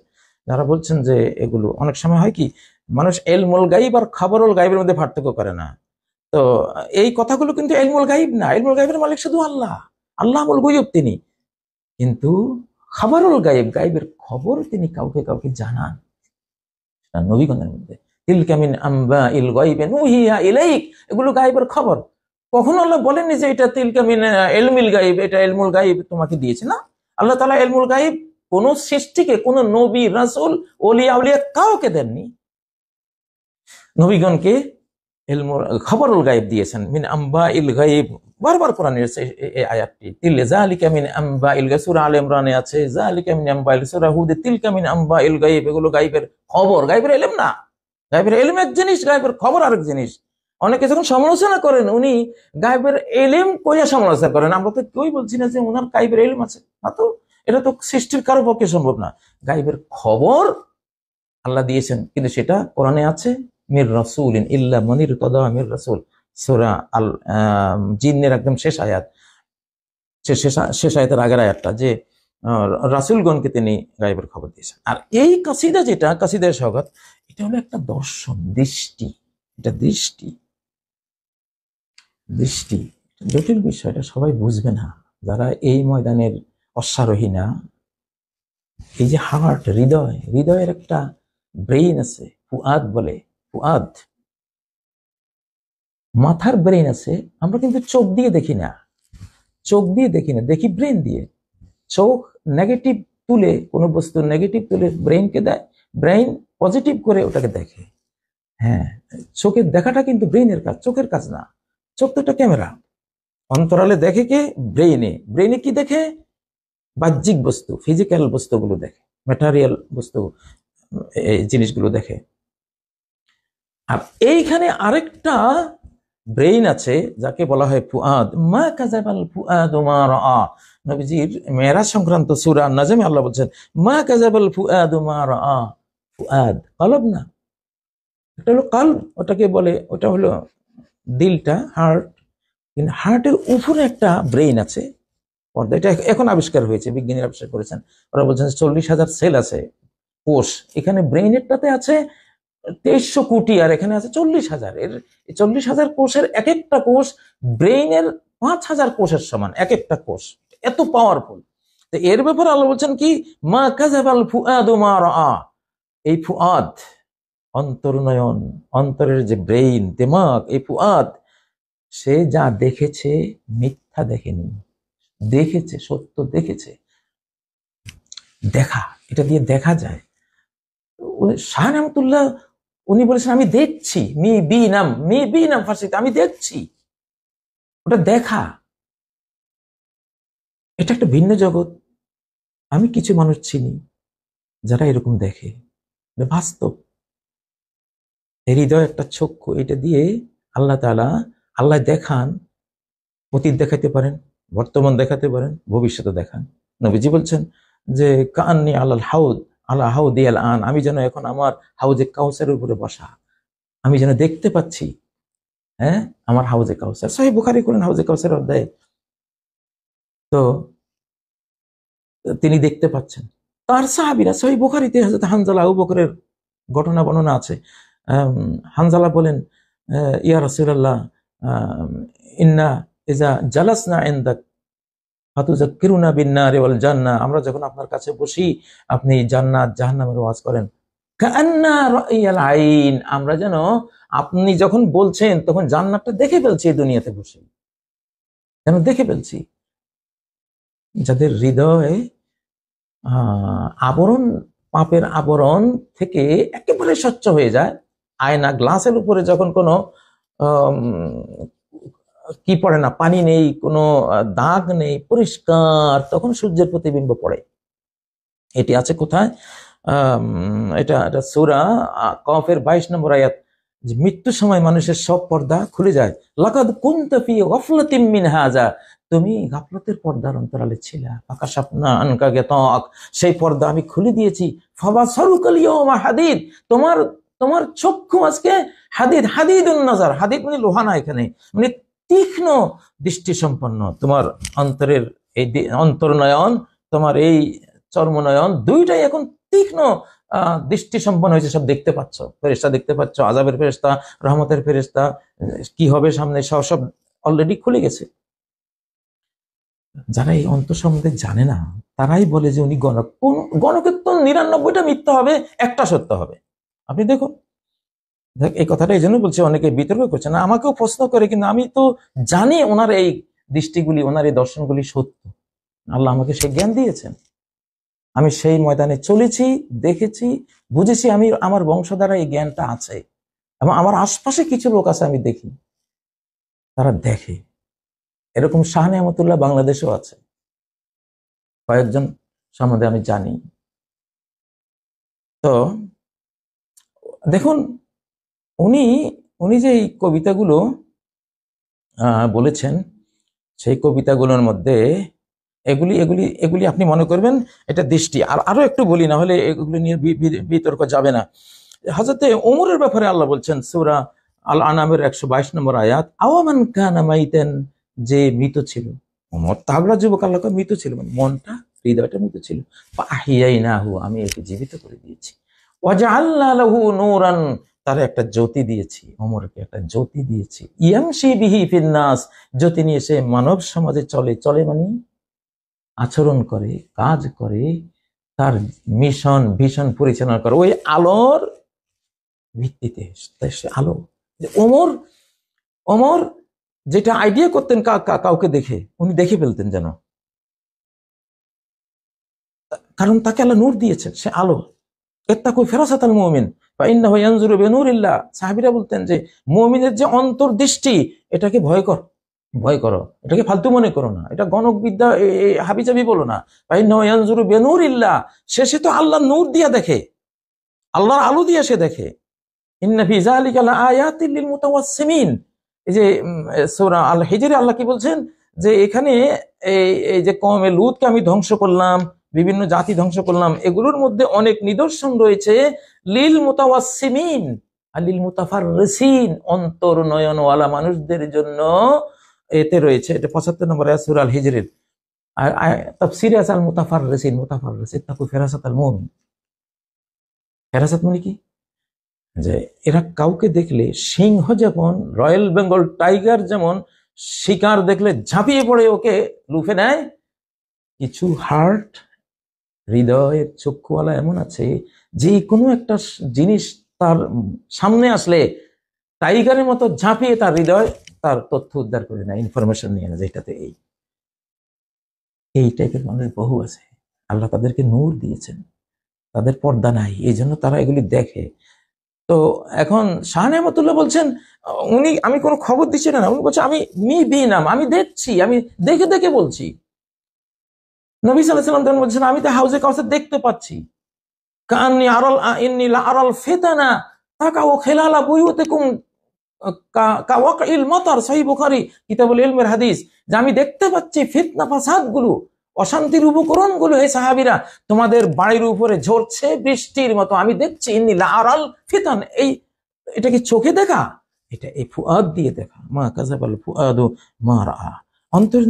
যারা বলছেন যে এগুলো অনেক সময় হয় কি, মানুষ ইলমুল গায়ব আর খবরুল গায়বের মধ্যে পার্থক্য করে না। তো এই কথাগুলো কিন্তু ইলমুল গায়ব না, ইলমুল গায়বের মালিক শুধু আল্লাহ, আল্লাহুল গায়ব তিনি। কিন্তু খবরুল গায়ব, গায়বের খবর তিনি কাউকে কাউকে জানান, নবীগণের মধ্যে। তিলকা মিন আম্বাইল গায়বি নুহিয়া ইলাইক, এগুলো গায়বের খবর। কখনো আল্লাহ বলেননি যে এটা তিলকা মিন ইলমিল গায়ব, এটা ইলমুল গায়ব তোমাকে দিয়েছে না। আল্লাহ তাআলা ইলমুল গায়ব কোন সৃষ্টিকে, কোন নবী রাসূল ওলিয়া উলিয়া কাউকে দেননি। নবীগণকে ইলমুল খবরুল গায়ব দিয়েছেন। মিন আম্বাইল গায়ব, বারবার কোরআনে আছে এই আয়াতটি। তিল যালিকা মিন আম্বাইল গায়ব, সূরা আলে ইমরানে আছে যালিকা মিন আম্বাইল, সূরা হুদে তিলকা মিন আম্বাইল গায়ব। এগুলো গায়বের খবর, গায়বের ইলম না। গায়বের ইলম এক জিনিস, গায়বের খবর আরেক জিনিস। অনেকে যখন সমালোচনা করেন, উনি গায়বের ইলম কইয়া সমালোচনা করেন। আমরা তো কেউই বলছি না যে ওনার গায়বের ইলম আছে, না তো, এটা তো সৃষ্টির কারো পক্ষে সম্ভব না। গায়বের খবর আল্লাহ দিয়েছেন, কিন্তু সেটা কোরআনে আছে, মির রাসূলিন ইল্লা মান ইরতাদা মির রাসূল, সূরা আল জিন্নের একদম শেষ আয়াত, শেষ আয়াতের আগের আয়াতটা, যে রাসূলগণকে তিনি গায়বের খবর দিয়েছেন। আর এই কাসিদা, যেটা কাসিদায়ে শাওকাত, এটা হলো একটা দর্শন, দৃষ্টি। এটা দৃষ্টি, দৃষ্টি জটিল বিষয়, এটা সবাই বুঝবে না যারা এই ময়দানের অশ্বারোহী না। এই যে হার্ট, হৃদয়, হৃদয়ের একটা ব্রেইন আছে, ফুয়াদ বলে, ফুয়াদ, মাথার ব্রেইন আছে। আমরা কিন্তু চোখ দিয়ে দেখি না, চোখ দিয়ে দেখি না, দেখি ব্রেন দিয়ে। চোখ নেগেটিভ তুলে, কোনো বস্তু নেগেটিভ তুলে ব্রেইনকে দেয়, ব্রেইন পজিটিভ করে ওটাকে দেখে। হ্যাঁ, চোখের দেখাটা কিন্তু ব্রেইনের কাজ, চোখের কাজ না। চোখ তো একটা ক্যামেরা, অন্তরালে দেখে কে? ব্রেইনে। ব্রেইনে কি দেখে? বাহ্যিক বস্তু, ফিজিক্যাল বস্তুগুলো দেখে, ম্যাটেরিয়াল বস্তু, এই জিনিসগুলো দেখে। আর এইখানে আরেকটা ব্রেইন আছে যাকে বলা হয় ফুয়াদ। মা কাযাবাল ফুয়াদু মা রাআ, নবীজির মেরাজ সংক্রান্ত সূরা নাজমে আল্লাহ বলছেন, মা কাযাবাল ফুয়াদু মা রাআ। ফুয়াদ কলব না, এটা হলো কলব, ওটাকে বলে, ওটা হলো দিলটা, হার্ট। কিন্তু হার্টের উপরে একটা ব্রেইন আছে, পর্দা। এটা এখন আবিষ্কার হয়েছে, বিজ্ঞানীরা আবিষ্কার করেছেন। ওরা বলছেন 40,000 সেল আছে, কোষ। এখানে ব্রেইনেরটাতে আছে 2300 কোটি, আর এখানে আছে 40,000। এর 40,000 কোষের এক একটা কোষ ব্রেইনের 5,000 কোষের সমান, এক একটা কোষ এত পাওয়ারফুল। তো এর ব্যাপারে আল্লাহ বলছেন কি, মা কাযাবাল ফুআদু মা রাআ। এই ফুয়াদ, অন্তর্নয়ন, অন্তরের যে ব্রেইন, দিমাগ, এই ফুয়াদ, সে যা দেখেছে মিথ্যা দেখেনি, দেখেছে সত্য, দেখেছে। দেখা, এটা দিয়ে দেখা যায়। শাহ রহমাতুল্লাহ উনি বলেছেন, আমি দেখছি, মি বি নাম ফার্সিতে, আমি দেখছি। ওটা দেখা, এটা একটা ভিন্ন জগৎ। আমি কিছু মানুষ চিনি যারা এরকম দেখে, বাস্তব। হৃদয় একটা চক্ষু, এটা দিয়ে আল্লাহ তাআলা, আল্লাহ দেখান, অতীত দেখাতে পারেন, বর্তমান দেখাতে পারেন, ভবিষ্যতে দেখান। নবীজি বলছেন যে কান্নি আলাল হাউদ, আলা হাউদি আল আন, আমি যেন এখন আমার হাউজে কাউসারের উপরে বসা, আমি যেন দেখতে পাচ্ছি, হ্যাঁ, আমার হাউজে কাউসার। সহিহ বুখারী করেন হাউজে কাউসার অধ্যায়ে, তো তিনি দেখতে পাচ্ছেন। তার সাহাবীরা, সহিহ বুখারীতে হযরত হানজালা, আবু বকরের ঘটনা বর্ণনা আছে। হানজালা বলেন, ইয়া রাসূলুল্লাহ, ইন্না ইযা জালাসনা ইনদাক ফাতুযাক্কিরুনা বিন-নারি ওয়াল জান্নাহ, আমরা যখন আপনার কাছে বসি আপনি জান্নাত জাহান্নামের ওয়াজ করেন। কান্না রাইয়াল আইন, আমরা যেন আপনি যখন বলছেন তখন জান্নাতটা দেখে ফেলছি, দুনিয়াতে বসে যেন দেখে ফেলছি। যাদের হৃদয় আবরণ, পাপের আবরণ থেকে একেবারে স্বচ্ছ হয়ে যায়, আয়না গ্লাসের উপরে যখন কোনো কি পড়ে না, পানি নেই, কোনো দাগ নেই, পরিষ্কার, তখন সূর্যের প্রতিবিম্ব পড়ে। এটি আছে কোথায়? এটা এটা সূরা কফের 22 নম্বর আয়াত, যে মৃত্যুর সময় মানুষের সব পর্দা খুলে যায়। লাকাদ কুনতা ফি গাফলাতিন মিন হাযা, তুমি গাফলতের পর্দার অন্তরালে ছিলা। ফাকাশাফনা আনকা গিতাক, সেই পর্দা আমি খুলে দিয়েছি। ফাবাসারুকাল ইয়াওমা হাদিদ, তোমার তোমার চক্ষু আজকে হাদিদ, হাদিদুন নাজার, হাদিদ মানে লোহা না, এখানে মানে তীক্ষ্ণ দৃষ্টি সম্পন্ন। তোমার অন্তরের এই অন্তর্নয়ন, তোমার এই চর্মনয়ন, দুইটাই এখন তীক্ষ্ণ দৃষ্টি সম্পন্ন হয়েছে। সব দেখতে পাচ্ছ, ফেরেশতা দেখতে পাচ্ছ, আযাবের ফেরেশতা, রহমতের ফেরেশতা, কি হবে সামনে, সব সব অলরেডি খুলে গেছে। যারা এই অন্তর সম্বন্ধে জানে না, তারাই বলে যে উনি গণক। কোন গণকের তো 99টা মিথ্যা হবে, একটা সত্য হবে। আপনি দেখুন, এই কথাটা এই জন্য বলছি, অনেকে বিতর্ক করছে না, আমাকেও প্রশ্ন করে, কিন্তু আমি তো জানি ওনার এই দৃষ্টিগুলি, ওনার এই দর্শনগুলি সত্য। আল্লাহ আমাকে সেই জ্ঞান দিয়েছেন, আমি সেই ময়দানে চলেছি, দেখেছি, বুঝেছি। আমি আমার বংশধারা এই জ্ঞানটা আছে, এবং আমার আশপাশে কিছু লোক আছে, আমি দেখি, তারা দেখে। এরকম শাহ নেয়ামতুল্লাহ বাংলাদেশেও আছে, কয়েকজন সম্বন্ধে আমি জানি। তো দেখুন, উনি উনি যে এই কবিতাগুলো বলেছেন, সেই কবিতাগুলোর মধ্যে এগুলি এগুলি এগুলি আপনি মনে করবেন এটা দৃষ্টি। আর আরো একটু বলি, না হলে এগুলি নিয়ে বিতর্ক যাবে না। হযরতে ওমরের ব্যাপারে আল্লাহ বলছেন সূরা আল আনামের 122 নম্বর আয়াত, আওয়ামান কানা মাইতান, যে মৃত ছিল। ওমর তাগড়া যুবক, আল্লাহ মৃত ছিল, মানে মনটা, হৃদয়টা মৃত ছিল। ফাহিয়াইনাহু, আমি একে জীবিত করে দিয়েছি। ওয়াজআলনা লাহু নূরান, তার একটা জ্যোতি দিয়েছি, ওমরকে একটা জ্যোতি দিয়েছি। ইয়ামশি বিহি ফিন নাস, জ্যোতি নিয়ে সে মানব সমাজে চলে। চলে মানে আচরণ করে, কাজ করে, তার মিশন ভিশন পরিচালনা করে ওই আলোর ভিত্তিতে। আলো, ওমর ওমর যেটা আইডিয়া করতেন কাউকে দেখে, উনি দেখে ফেলতেন যেন, কারণ তাকে আল্লাহ নূর দিয়েছেন, সে আলো। ইত্তাকু ফিরাসাতাল মুমিন ফাইন্নাহু ইয়ানজুরু বিনূরিল্লাহ, সাহাবীরা বলতেন যে মুমিনের যে অন্তর্দৃষ্টি, এটাকে ভয় করো, এটাকে ফালতু মনে করো না, এটা গণক বিদ্যা হাবিজাবি বলো না। ফাইন্নাহু ইয়ানজুরু বিনূরিল্লাহ, সে তো আল্লাহর নূর দিয়া দেখে, আল্লাহর আলো দিয়ে সে দেখে। ইন্না ফি যালিকা লাআয়াতিল লিল মুতাওয়াসসিমিন, এই যে সূরা আল হিজরে আল্লাহ কি বলছেন, যে এখানে এই যে কওমে লূতকে আমি ধ্বংস করলাম, বিভিন্ন জাতি ধ্বংস করলাম, এগুলোর মধ্যে অনেক নিদর্শন রয়েছে লিল মুতাওয়াসসিমিন আর লিল মুতাফাররিসিন, অন্তর্নয়নওয়ালা মানুষদের জন্য এতে রয়েছে। এটা 75 নম্বর আয়াত সূরা আল হিজরের। আর তাফসীরে আছে আল মুতাফাররিসিন, মুতাফাররিস তাকু ফিরাসাতাল মুমিন। ফেরাসাত মানে কি, যে এরা কাউকে দেখলে, সিংহ যেমন, রয়্যাল বেঙ্গল টাইগার যেমন শিকার দেখলে ঝাঁপিয়ে পড়ে ওকে লুফে নেয়, কিছু হার্ট, হৃদয়ের চক্ষুওয়ালা এমন আছে, যে কোনো একটা জিনিস তার সামনে আসলে টাইগারের মতো ঝাঁপিয়ে তার হৃদয়, তার তথ্য উদ্ধার করে নেয়, ইনফরমেশন নিয়ে নেয়, যেটাতে এই টাইপের মানুষ বহু আছে। আল্লাহ তাদেরকে নূর দিয়েছেন, তাদের পর্দা নাই, এই জন্য তারা এগুলি দেখে। তো এখন শাহ নেয়ামতুল্লাহ বলছেন, উনি, আমি কোনো খবর দিচ্ছি না, উনি বলছেন আমি বিনাম, আমি দেখছি, আমি দেখে দেখে বলছি। নবী সাল্লাল্লাহু আলাইহি ওয়াসাল্লাম বলছেন, আমি তো হাউজে কাউসার দেখতে পাচ্ছি। কান্নি আরাল ইন্নী লা আরাল ফিতানা তাকাউ খিলালা বুয়ুতিকুম কাওয়াকিল মাতার, সহিহ বুখারী কিতাবুল ইলমের হাদিস, যে আমি দেখতে পাচ্ছি ফিতনা ফাসাদ গুলো, অশান্তির উপকরণ গুলো, হে সাহাবীরা, তোমাদের বাড়ির উপরে ঝরছে বৃষ্টির মতো, আমি দেখছি। ইন্নী লা আরাল ফিতান, এটা কি চোখে দেখা, এটা এই ফুয়াদ দিয়ে দেখা। মা কাযাবাল ফুয়াদু মা রাআ, অন্তর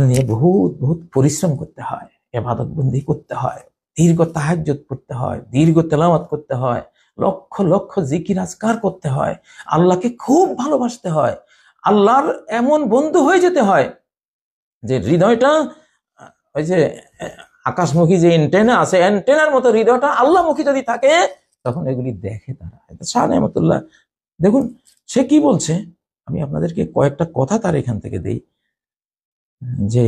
নিয়ে বহুত বহুত পরিশ্রম করতে হয়, ইবাদত বন্দেগী করতে হয়, দীর্ঘ তাহাজ্জুদ পড়তে হয়, দীর্ঘ তেলাওয়াত করতে হয়, লক্ষ লক্ষ জিকির আজকার করতে হয়, আল্লাহকে খুব ভালোবাসতে হয়, আল্লাহর এমন বন্ধু হয়ে যেতে হয় যে হৃদয়টা, ওই যে আকাশমুখী যে এন্টেনা আছে, এন্টেনার মতো হৃদয়টা আল্লাহমুখী যদি থাকে, তখন এগুলি দেখে তারা। শাহ নেয়ামতুল্লাহ দেখুন সে কি বলছে, আমি আপনাদেরকে কয়েকটা কথা তার এখান থেকে দেই। যে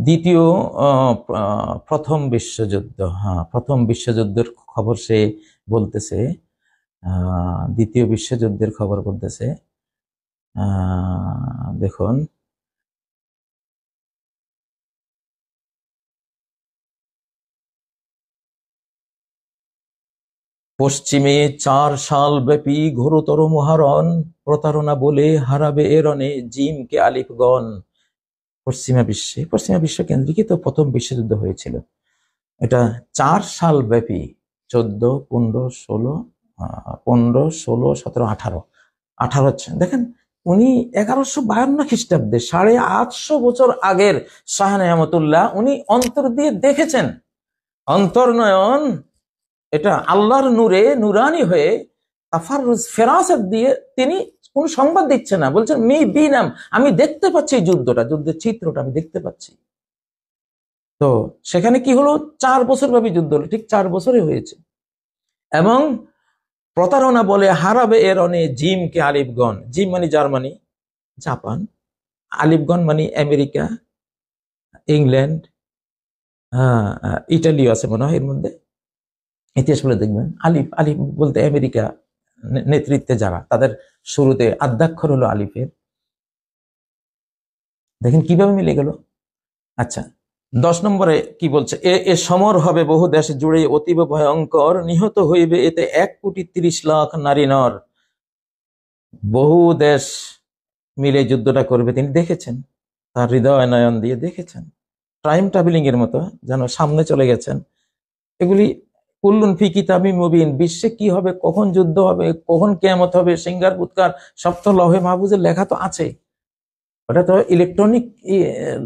দ্বিতীয় প্রথম বিশ্বযুদ্ধ, প্রথম বিশ্বযুদ্ধের খবর সে বলতেছে দ্বিতীয় বিশ্বযুদ্ধের খবর বলতেছে। দেখুন, পশ্চিমে 4 সাল ব্যাপী ঘোরতর মহারণ, প্রতারণা বলে হারাবে এরণে জিমকে আলিফগণ। পশ্চিমা বিশ্ব কেন্দ্রিকই তো প্রথম বিশ্বযুদ্ধ হয়েছিল। এটা 4 সাল ব্যাপী, 14, 15, 16, 15, 16, 17, 18, 18 দেখেন, উনি 1152 খ্রিস্টাব্দে 850 বছর আগের শাহ নেয়ামতুল্লাহ উনি অন্তর দিয়ে দেখেছেন। অন্তর্নয়ন, এটা আল্লাহর নূরে নুরানি হয়ে তাফাররুজ ফেরাসত দিয়ে তিনি কোন সংবাদ দিচ্ছেন না, বলছেন মি বিনাম, আমি দেখতে পাচ্ছি এই যুদ্ধটা, যুদ্ধের চিত্রটা আমি দেখতে পাচ্ছি। তো সেখানে কি হলো, 4 বছর ব্যাপী যুদ্ধ হলো, ঠিক 4 বছরে হয়েছে। এবং প্রতারণা বলে হারাবে এর অনে জিমকে আলিফগণ। জিম মানে জার্মানি, জাপান, আলিফগণ মানে আমেরিকা, ইংল্যান্ড, ইটালিও আছে মনে হয় এর মধ্যে। ইতিহাস বলে দেখবেন, আলিফ আলিফ বলতে আমেরিকা নেতৃত্বে যারা, তাদের শুরুতে আদ্যাক্ষর হলো আলিফের। দেখেন কিভাবে মিলে গেল। আচ্ছা, 10 নম্বরে কি বলছে, এ সমর হবে বহু দেশ জুড়ে অতীব ভয়ঙ্কর, নিহত হইবে এতে 1,30,00,000 নারী নর। বহু দেশ মিলে যুদ্ধটা করবে তিনি দেখেছেন, তার হৃদয় নয়ন দিয়ে দেখেছেন। টাইম ট্রাভেলিং এর মতো যেন সামনে চলে গেছেন। এগুলি কুল্লুন ফি কিতাবি মুবিন, বিশ্বে কি হবে, কখন যুদ্ধ হবে, কখন কিয়ামত হবে, সিঙ্গার বুৎকার সব তো লৌহে মাহফুজের লেখা তো আছে। ওটা তো ইলেকট্রনিক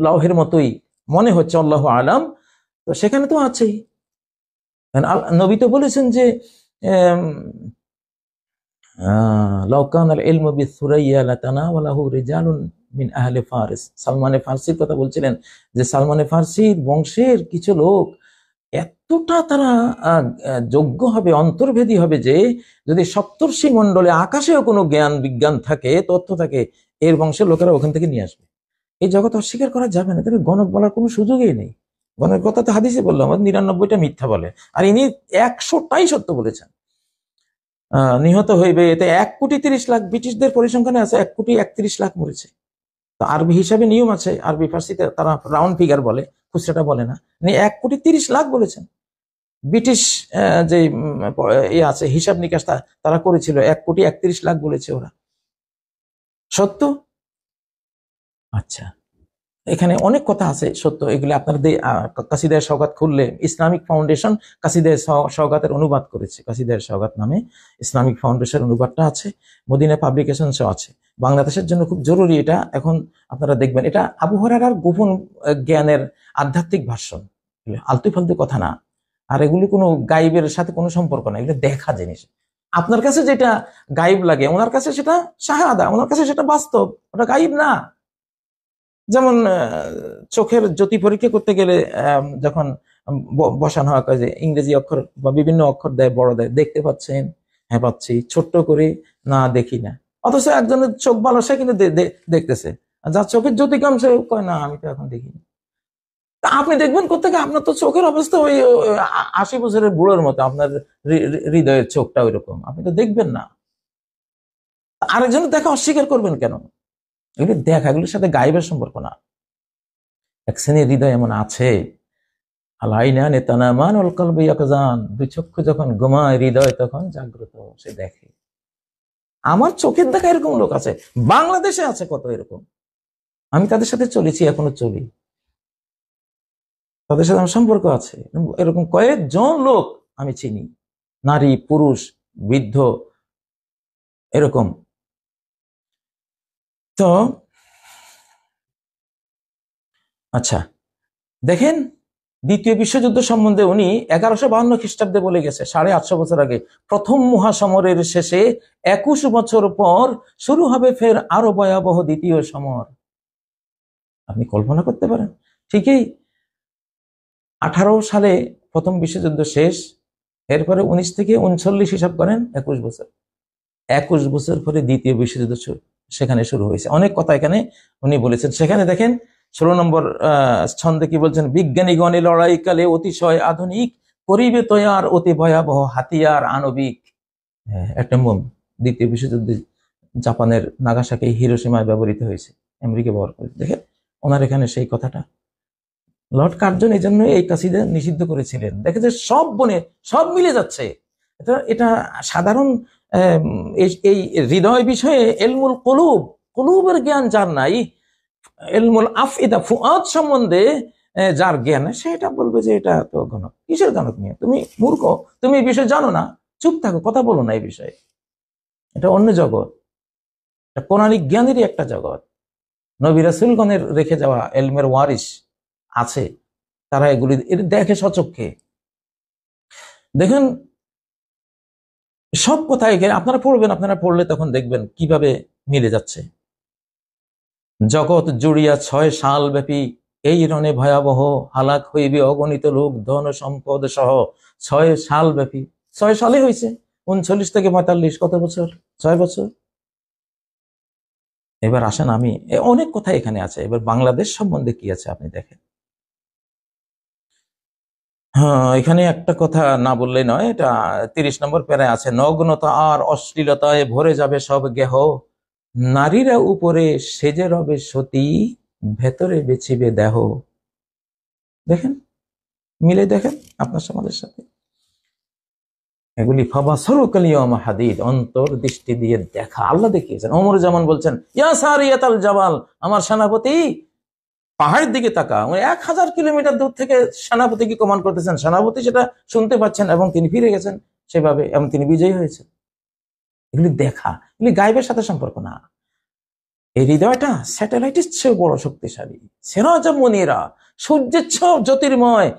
লৌহের মতোই মনে হচ্ছে, আল্লাহু আলাম। তো সেখানে তো আছেই। নবী তো বলেছেন যে লাউকানাল ইলমু বিসুরাইয়া লাতানাওয়ালাহু রিজালুন মিন আহলি ফারিস। সালমানে ফার্সির কথা বলছিলেন যে সালমানে ফার্সির বংশের কিছু লোক এতটা তারা যোগ্য হবে, অন্তর্ভেদী হবে যে যদি সপ্তর্ষি মণ্ডলে আকাশেও কোনো জ্ঞান বিজ্ঞান থাকে, তথ্য থাকে, এর বংশের লোকেরা ওখান থেকে নিয়ে আসবে। এই জগৎ অস্বীকার করা যাবে না। তাহলে গণক বলার কোনো সুযোগই নেই। গণের কথা তো হাদিসে বললাম, 99টা মিথ্যা বলে, আর ইনি 100টাই সত্য বলেছেন। নিহত হইবে এতে 1,30,00,000, ব্রিটিশদের পরিসংখ্যানে আছে 1,31,00,000 মরেছে। তো আরবি হিসাবে নিয়ম আছে, আরবি ফার্সিতে তারা রাউন্ড ফিগার বলে, খুচরাটা বলে না। 1,30,00,000 বলেছেন। ব্রিটিশ যে আছে হিসাব নিকাশ তারা করেছিল, 1,31,00,000 বলেছে ওরা। সত্য? আচ্ছা, এখানে অনেক কথা আছে সত্য, এগুলি আপনার কাসিদায়ে সওগাত খুললে, ইসলামিক ফাউন্ডেশন কাসিদায়ে সওগাতের অনুবাদ করেছে, কাসিদায়ে সওগাত নামে ইসলামিক ফাউন্ডেশন অনুবাদটা আছে, মদিনা পাবলিকেশনসও আছে। বাংলাদেশের জন্য খুব জরুরি এটা। এখন আপনারা দেখবেন, এটা আবু হুরায়রার গোপন জ্ঞানের আধ্যাত্মিক ভাষণ, আলতু ফালতু কথা না। আর এগুলি কোনো গাইবের সাথে কোনো সম্পর্ক না, এগুলো দেখা জিনিস। আপনার কাছে যেটা গাইব লাগে, ওনার কাছে সেটা শাহাদা, ওনার কাছে সেটা বাস্তব, ওটা গাইব না। যেমন চোখের জ্যোতি পরীক্ষা করতে গেলে যখন বসানো হয়, যে ইংরেজি অক্ষর বা বিভিন্ন অক্ষর দেয়, বড় দেয়, দেখতে পাচ্ছেন? হ্যাঁ পাচ্ছি। ছোট্ট করে না, দেখি না। অথচ একজনের চোখ ভালো, সে কিন্তু দেখতেছে, যার চোখের জ্যোতি কম সে কয় না আমি তো এখন দেখিনি। তা আপনি দেখবেন কোথেকে? আপনার তো চোখের অবস্থা ওই 80 বছরের বুড়োর মতো, আপনার হৃদয়ের চোখটা ওই রকম, আপনি তো দেখবেন না। আরেকজনের দেখা অস্বীকার করবেন কেন? এগুলি দেখা, এগুলির সাথে গায়েবের সম্পর্ক না। এক শ্রেণীর হৃদয় এমন আছে, আলাইনা নেতানামান অল কলবি ইয়াকজান, দুই চক্ষু যখন ঘুমায় হৃদয় তখন জাগ্রত, সে দেখে। আমার চোখের দেখা এরকম লোক আছে, বাংলাদেশে আছে কত এরকম। আমি তাদের সাথে চলেছি, এখনো চলি, তাদের সাথে আমার সম্পর্ক আছে। এরকম কয়েকজন লোক আমি চিনি, নারী, পুরুষ, বৃদ্ধ, এরকম। তো আচ্ছা দেখেন, দ্বিতীয় বিশ্বযুদ্ধ সম্বন্ধে উনি 1152 খ্রিস্টাব্দে বলে গেছে, 850 বছর আগে। প্রথম মহাসমরের শেষে 21 বছর পর শুরু হবে ফের আরো ভয়াবহ দ্বিতীয় সমর। আপনি কল্পনা করতে পারেন? ঠিকই 18 সালে প্রথম বিশ্বযুদ্ধ শেষ, এরপরে 19 থেকে 39 হিসাব করেন, 21 বছর। 21 বছর পরে দ্বিতীয় বিশ্বযুদ্ধ সেখানে শুরু হয়েছে। অনেক কথা এখানে উনি বলেছেন। সেখানে দেখেন 16 নম্বর ছন্দে কি বলছেন, বিজ্ঞানীগণে লড়াইকালে অতিশয় আধুনিক করিবে তৈয়ার অতি ভয়াবহ হাতিয়ার আণবিক। একটা বোম দ্বিতীয় বিশ্বযুদ্ধে জাপানের নাগাসাকি হিরোশিমায় ব্যবহৃত হয়েছে, আমেরিকা ব্যবহার করে। দেখেন ওনার এখানে সেই কথাটা। লর্ড কার্জন এই জন্য এই কাসিদা নিষিদ্ধ করেছিলেন। দেখে যে সব বনে সব মিলে যাচ্ছে। এটা এটা সাধারণ এই হৃদয় বিষয়ে এলমুল কলুব, কলুবের জ্ঞান যার নাই, এলমুল আফইদা ফুআদ সম্বন্ধে যার জ্ঞান সেটা বলবে যে এটা তো গণক। কিসের গণক নিয়ে? তুমি মূর্খ, তুমি এই বিষয়ে জানো না, চুপ থাকো, কথা বলো না এই বিষয়ে। এটা অন্য জগৎ, এটা পৌরাণিক জ্ঞানেরই একটা জগৎ। নবী রাসূলগণের রেখে যাওয়া এলমের ওয়ারিস আছে, তারা এগুলি দেখে সচক্ষে। দেখেন সব কথা এখানে আপনারা পড়বেন, আপনারা পড়লে তখন দেখবেন কিভাবে মিলে যাচ্ছে। জগৎ জুড়িয়া 6 সাল ব্যাপী এই রণে ভয়াবহ হালাক হইবে অগণিত লোক ধন সম্পদ সহ। 6 সাল ব্যাপী, 6 সালে হয়েছে, 39 থেকে 45, কত বছর? 6 বছর। এবার আসেন, আমি অনেক কথা এখানে আছে, এবার বাংলাদেশ সম্বন্ধে কি আছে আপনি দেখেন। হ্যাঁ, এখানে একটা কথা না বললে নয়, এটা 30 নম্বর প্যারায় আছে। নগ্নতা আর অশ্লীলতায় ভরে যাবে সব গেহ, নারীরা উপরে সেজে রবে সতী, ভেতরে বেচিবে দেহ। দেখেন, মিলে দেখেন আপনার সমাজের সাথে এগুলি। হাদিদ, অন্তর দৃষ্টি দিয়ে দেখা। আল্লাহ দেখিয়েছেন। ওমর জামান বলছেন, ইয়া সারিয়াতাল জাবাল, আমার সেনাপতি পাহাড়ের দিকে তাকা। 1000 কিলোমিটার দূর থেকে সেনাপতি কি কমান্ড করতেছেন, সেনাপতি সেটা শুনতে পাচ্ছেন এবং তিনি ফিরে গেছেন সেভাবে, এবং তিনি বিজয়ী হয়েছেন। এগুলি দেখা, এগুলি গায়েবের সাথে সম্পর্ক না। এই হৃদয়টা স্যাটেলাইটের চেয়েও বড় শক্তিশালী। সিরাজ মুনিরা, সূর্যের চেয়েও জ্যোতির্ময়।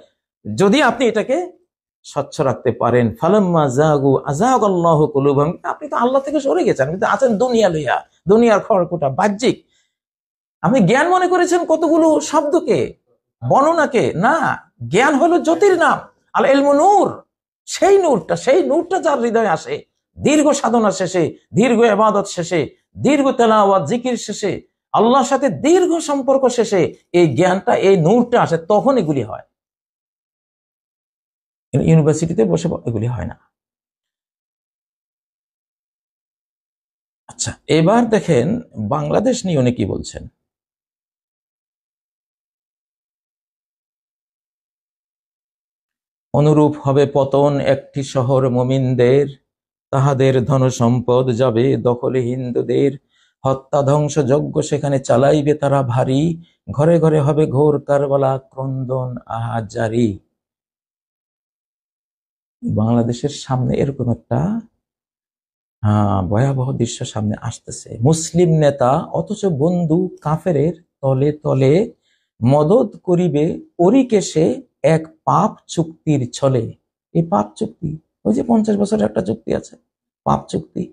যদি আপনি এটাকে স্বচ্ছ রাখতে পারেন, ফালাম্মা জাগু আযাগাল্লাহু কুলুবাহুম, আপনি তো আল্লাহ থেকে সরে গেছেন, আপনি তো আছেন দুনিয়া লইয়া, দুনিয়ার খড়কুটা বাহ্যিক। আপনি জ্ঞান মনে করেছেন কতগুলো শব্দকে, বর্ণনাকে। না, জ্ঞান হলো জ্যোতির নাম, আল ইলমু নূর। সেই নূরটা যার হৃদয়ে আসে, দীর্ঘ সাধনা শেষে, দীর্ঘ ইবাদত শেষে, দীর্ঘ তেলাওয়াত জিকির শেষে, আল্লাহর সাথে দীর্ঘ সম্পর্ক শেষে এই জ্ঞানটা, এই নূরটা আসে, তখন এগুলি হয়। ইউনিভার্সিটিতে বসে এগুলি হয় না। আচ্ছা, এবার দেখেন বাংলাদেশ নিয়ে উনি কি বলছেন। অনুরূপ হবে পতন একটি শহর মুমিনদের, তাহাদের ধন সম্পদ যাবে দখলে হিন্দুদের, হত্যা ধ্বংস যজ্ঞ সেখানে চালাইবে তারা ভারী, ঘরে ঘরে হবে ঘোর কারবালা ক্রন্দন আহাজারি। বাংলাদেশের সামনে এরকম একটা ভয়াবহ দৃশ্য সামনে আসতেছে। মুসলিম নেতা অথচ বন্ধু কাফেরের তলে তলে, মদদ করিবে অরিকেশে এক পাপ চুক্তির ছলে। এই পাপ চুক্তি, ওই যে 50 বছরের একটা চুক্তি আছে, পাপ চুক্তি,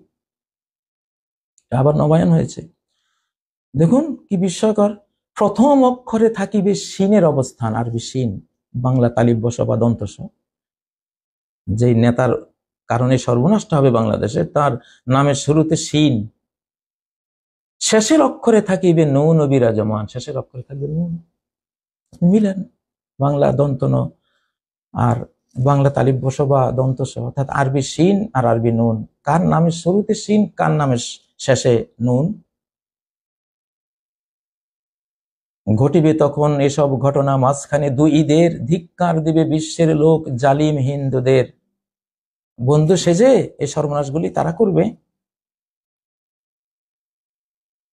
আবার নবায়ন হয়েছে। দেখুন কি বিস্ময়কর। প্রথম অক্ষরে থাকিবে সিনের অবস্থান, আরবি সিন, বাংলা তালিব বস বা দন্তস। যেই নেতার কারণে সর্বনাশটা হবে বাংলাদেশে, তার নামের শুরুতে সিন। শেষের অক্ষরে থাকিবে নুন ও বিরাজমান, শেষের অক্ষরে থাকবে নুন। মিলেন বাংলা দন্তন আর বাংলা তালিব বস বা দন্তস, অর্থাৎ আরবি সিন আর আরবি নুন। কার নামের শুরুতে সিন, কার নামের শেষে নুন। ঘটিবে তখন এসব ঘটনা মাঝখানে দুই ঈদের, ধিক্কার দিবে বিশ্বের লোক জালিম হিন্দুদের। বন্ধু সেজে এই সর্বনাশগুলি তারা করবে।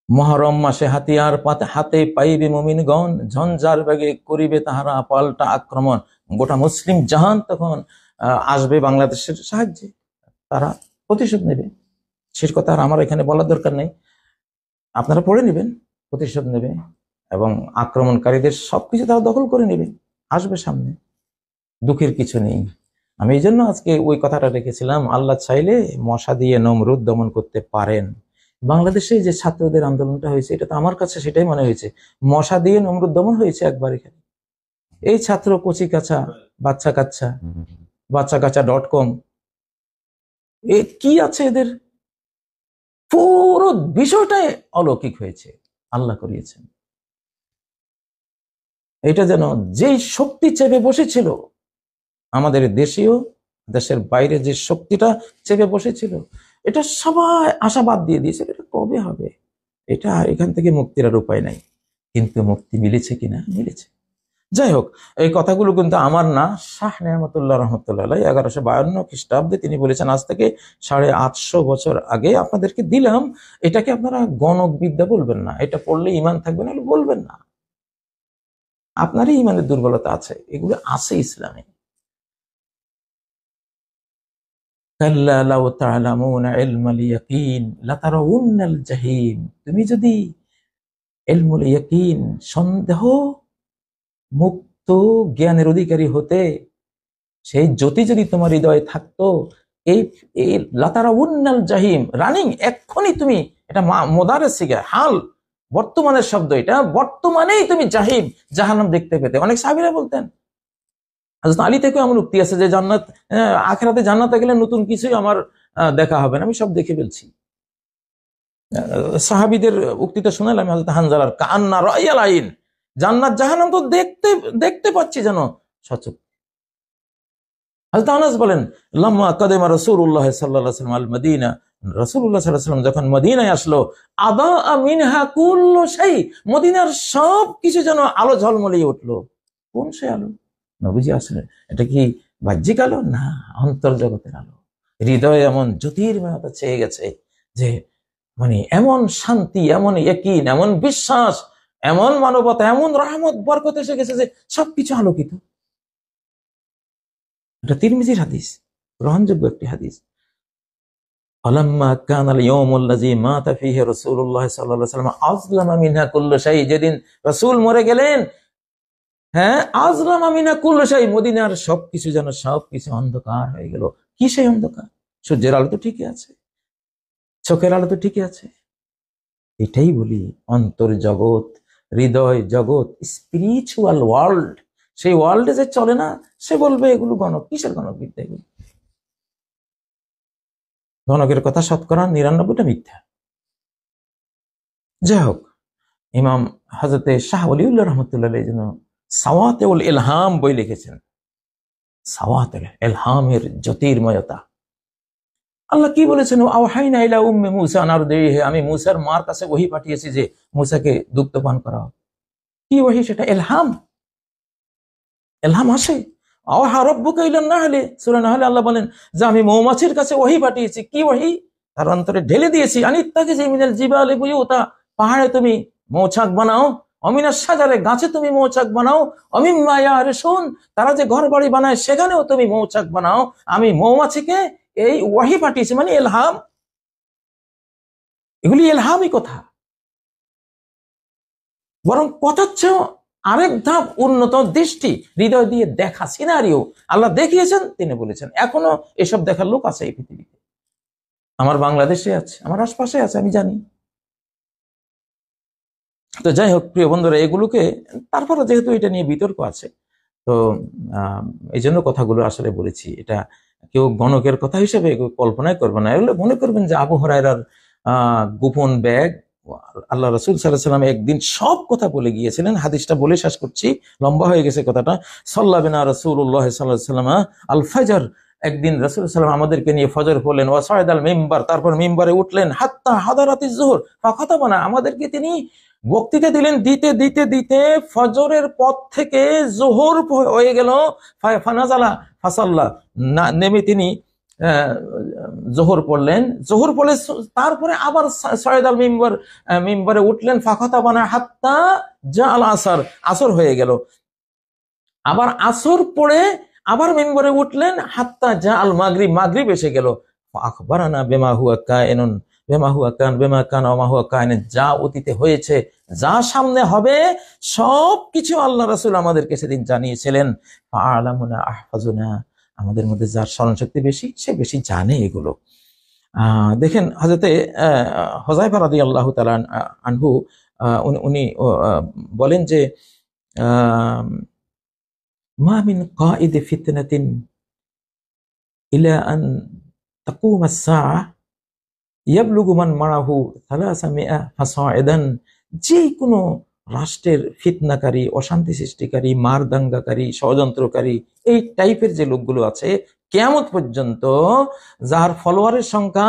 মহরম মাসে হাতিয়ার হাতে পাইবে মুমিনগণ, ঝঞ্ঝার বেগে করিবে তাহারা পাল্টা আক্রমণ। গোটা মুসলিম জাহান তখন আসবে বাংলাদেশের সাহায্যে, তারা প্রতিশোধ নেবে। শেষ কথা আর আমার এখানে বলার দরকার নেই, আপনারা পড়ে নেবেন। প্রতিশোধ নেবে এবং আক্রমণকারীদের সবকিছু তারা দখল করে নেবে, আসবে সামনে। দুঃখের কিছু নেই। আমি এই জন্য আজকে ওই কথাটা রেখেছিলাম, আল্লাহ চাইলে মশা দিয়ে নমরুদ দমন করতে পারেন। বাংলাদেশে যে ছাত্রদের আন্দোলনটা হয়েছে, এটা তো আমার কাছে সেটাই মনে হয়েছে, মশা দিয়ে নমরুদ দমন হয়েছে একবার এখানে। এই ছাত্র কচি কাছা বাচ্চা কাচ্চা, বাচ্চা কাচ্চা .com, এ কি আছে এদের, পুরো বিষয়টাই অলৌকিক হয়েছে, আল্লাহ করিয়েছেন। এটা যেন যেই শক্তি চেপে বসেছিল আমাদের দেশীয় দেশের বাইরে যে শক্তিটা চেপে বসেছিল, এটা সবাই আশাবাদ দিয়ে দিয়েছিল এটা কবে হবে, এটা এখান থেকে মুক্তির আর উপায় নাই। কিন্তু মুক্তি মিলেছে কিনা? মিলেছে। যাই হোক, এই কথাগুলো কিন্তু আমার না, শাহ নেয়ামতুল্লাহ রহমতুল্লাহ 1152 খ্রিস্টাব্দে তিনি বলেছেন, আজ থেকে 850 বছর আগে আপনাদেরকে দিলাম, এটাকে আপনারা গণক বিদ্যা বলবেন না, এটা পড়লে ইমান থাকবে না বলবেন না, আপনারই ইমানের দুর্বলতা আছে, এগুলো আছে ইসলামে। তুমি যদি ইলমুল ইয়াকিন, সন্দেহ মুক্ত জ্ঞানের অধিকারী হতে, সেই জ্যোতি যদি তোমার হৃদয়ে থাকতো, এই লাতারাউন্নাল জাহিম, রানিং এক্ষুনি তুমি, এটা মোদারের সিগা, হাল বর্তমানের শব্দ, এটা বর্তমানেই তুমি জাহিম জাহান্নাম দেখতে পেতে। অনেক সাহাবীরা বলতেন, হযরত আলী থেকে এমন উক্তি আছে যে জান্নাত, আখিরাতে জান্নাতে গেলে নতুন কিছুই আমার দেখা হবে না, আমি সব দেখে ফেলছি। সাহাবীদের উক্তিটা শুনালাম হযরত হানজালার, কান্না রায়াল আইন, জান্নাত জাহান্নাম তো দেখতে দেখতে পাচ্ছি যেন সচক। হযরত আনাস বলেন, লাম্মা কাদিমা রাসূলুল্লাহ সাল্লাল্লাহু আলাইহি ওয়াসাল্লাম আল মদিনা, রাসূলুল্লাহ সাল্লাল্লাহু আলাইহি ওয়াসাল্লাম যখন মদিনায় আসলো, আদা মিনহা কুল্লু শাই, মদিনার সব কিছু যেন আলো ঝলমলিয়ে উঠলো। কোন সে আলো? নবীজি আসলেন। এটা কি বাহ্যিক আলো? না, অন্তর্জগতের আলো। হৃদয়ে এমন জ্যোতির্ময়তা ছেয়ে গেছে যে মানে এমন শান্তি, এমন ইয়াকিন, এমন বিশ্বাস, এমন মানবতা, এমন রহমত বরকত এসে গেছে যে সবকিছু আলোকিত। এটা তিরমিজির হাদিস, গ্রহণযোগ্য একটি হাদিস। যেদিন রাসূল মরে গেলেন, হ্যাঁ, আজলাম আমিনা কুল্লু শাই, মদিনার সবকিছু যেন সবকিছু অন্ধকার হয়ে গেল। কি সেই অন্ধকার? সূর্যের আলো তো ঠিকই আছে, চোখের আলো তো ঠিকই আছে। এটাই বলি, অন্তর জগৎ, হৃদয় জগৎ, স্পিরিচুয়াল ওয়ার্ল্ড, সেই ওয়ার্ল্ডে যে চলে না, সে বলবে এগুলো গণক। কিসের গণক বিদ্যা? এগুলো গণকের কথা 99% মিথ্যা। যাই হোক, ইমাম হযরতে শাহ ওলিউল্লাহ রহমতুল্লাহ এই জন্য সাওয়াতুল ইলহাম বই লিখেছেন। সাওয়াতুল ইলহামের জ্যোতির্ময়তা। আল্লাহ কি বলেছেন? আওহাইনা ইলা উম্মি মূসা নারদিহি, আমি মূসার মার কাছে ওহী পাঠিয়েছি যে মূসাকে দুগ্ধ পান করাও। কি ওহী? সেটা ইলহাম। ইলহাম আসে। আওহা রাব্বুকা ইলান নাহলি, সূরা নাহলে আল্লাহ বলেন যে আমি মৌমাছির কাছে ওহী পাঠিয়েছি। কি ওহী? তার অন্তরে ঢেলে দিয়েছি, আনিত্তাকিযি মিনাল জিবালি বুয়ুতা, পাহাড়ে তুমি মৌচাক বানাও, অমিনাস শাজারে, গাছে তুমি মৌচাক বানাও, অমিম্মা ইয়ারিশুন, তারা যে ঘর বাড়ি বানায় সেখানেও তুমি মৌচাক বানাও। আমি মৌমাছিকে এই ওয়াহি পাঠিয়েছি, মানে ইলহাম। এগুলি ইলহামই কথা। বরং কথার চেয়েও আরেক ধাপ উন্নত, দৃষ্টি, হৃদয় দিয়ে দেখা, সিনারিও আল্লাহ দেখিয়েছেন, তিনি বলেছেন। এখনো এসব দেখার লোক আছে এই পৃথিবীতে, আমার বাংলাদেশে আছে, আমার আশপাশে আছে, আমি জানি। তো যাই হোক প্রিয় বন্ধুরা, এগুলোকে তারপরে যেহেতু এটা নিয়ে বিতর্ক আছে, তো এই জন্য কথাগুলো আসলে বলেছি। এটা কেউ গণকের কথা হিসেবে কল্পনাই করবে না। এগুলো মনে করবেন যে আবু হুরায়রার গোপন ব্যাগ। আল্লাহ রাসূল সাল্লাল্লাহু আলাইহি ওয়াসাল্লাম একদিন সব কথা বলে গিয়েছিলেন। হাদিসটা বলে শেষ করছি, লম্বা হয়ে গেছে কথাটা। সাল্লা বিনা রাসূলুল্লাহ সাল্লাল্লাহু আলাইহি ওয়াসাল্লাম আল ফাজর, একদিন রাসূল সাল্লাল্লাহু আলাইহি ওয়াসাল্লাম আমাদেরকে নিয়ে ফজর পড়লেন। ওয়া সাইদাল মিম্বার, তারপর মিম্বারে উঠলেন। হাত্তা হাদারাতিজ যুহর ফাখাতাবানা, আমাদেরকে তিনি বক্তৃতা দিলেন। দিতে দিতে দিতে ফজরের পর থেকে জোহর হয়ে গেল। ফানাজালা ফাসাল্লা, নেমে তিনি জোহর পড়লেন। জোহর পড়লে তারপরে আবার সাইদাল মিম্বারে উঠলেন। ফাখাতাবানা হাত্তা জাআল আসর, আসর হয়ে গেল। আবার আসর পড়ে আবার মিম্বারে উঠলেন। হাত্তা জাআল মাগরিব, মাগরিব এসে গেল। আখবারানা বিমা হুয়া কায়িনুন, বেমা হুয়া কান, বেমা কান ওমা হুয়া কায়িন, যা অতীতে হয়েছে, যা সামনে হবে, সবকিছু আল্লাহ রাসূল আমাদেরকে সেদিন জানিয়েছিলেন। আ'লামুনা আহফাজুনা, আমাদের মধ্যে যার স্মরণ শক্তি বেশি, সে বেশি জানে এগুলো। দেখেন হযরতে হুযায়ফা রাদিয়াল্লাহু তাআলা আনহু, উনি বলেন যে মা মিন কাঈদ ফিতনাতিন ইলা আন তাকুম আস-সাআ ইয়াবলুগু মান মারাহু 300 ফাসাইদান, যে কোনো রাষ্ট্রের ফিতনাকারী, অশান্তি সৃষ্টিকারী, মারদাঙ্গাকারী, ষড়যন্ত্রকারী, এই টাইপের যে লোকগুলো আছে, কিয়ামত পর্যন্ত যার ফলোয়ারের সংখ্যা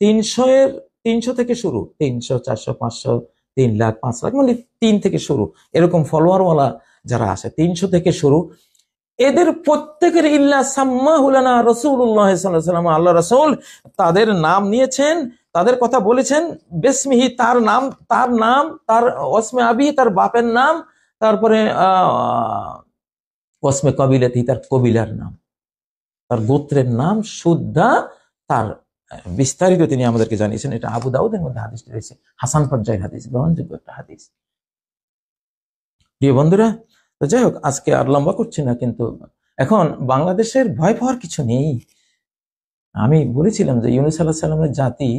300 থেকে শুরু, 300, 400, 500, 3 লাখ, 5 লাখ, মানে 3 থেকে শুরু, এরকম ফলোয়ারওয়ালা যারা আছে 300 থেকে শুরু, এদের প্রত্যেকের ইল্লা সাম্মাহুলানা রাসূলুল্লাহ সাল্লাল্লাহু আলাইহি ওয়াসাল্লাম, আল্লাহ রাসূল তাদের নাম নিয়েছেন, তাদের কথা বলেছেন, বিসমিহি তার নাম, তার ওয়াসমে আবি তার বাপের নাম, তারপরে ওয়াসমে কবিলাতি তার কবিলার নাম, তার গোত্রের নাম সুদ্ধা, তার বিস্তারিত তিনি আমাদেরকে জানিয়েছেন। এটা আবু দাউদের মধ্যে হাদিসটি রয়েছে, হাসান পর্যায়ের হাদিস, গ্রহণযোগ্য একটা হাদিস। প্রিয় বন্ধুরা, তো যাই হোক, আজকে আর লম্বা করছি না, কিন্তু এখন বাংলাদেশের ভয় পাওয়ার কিছু নেই। আমি বলেছিলাম যে ইউনূস আলাইহিস সালামের জাতি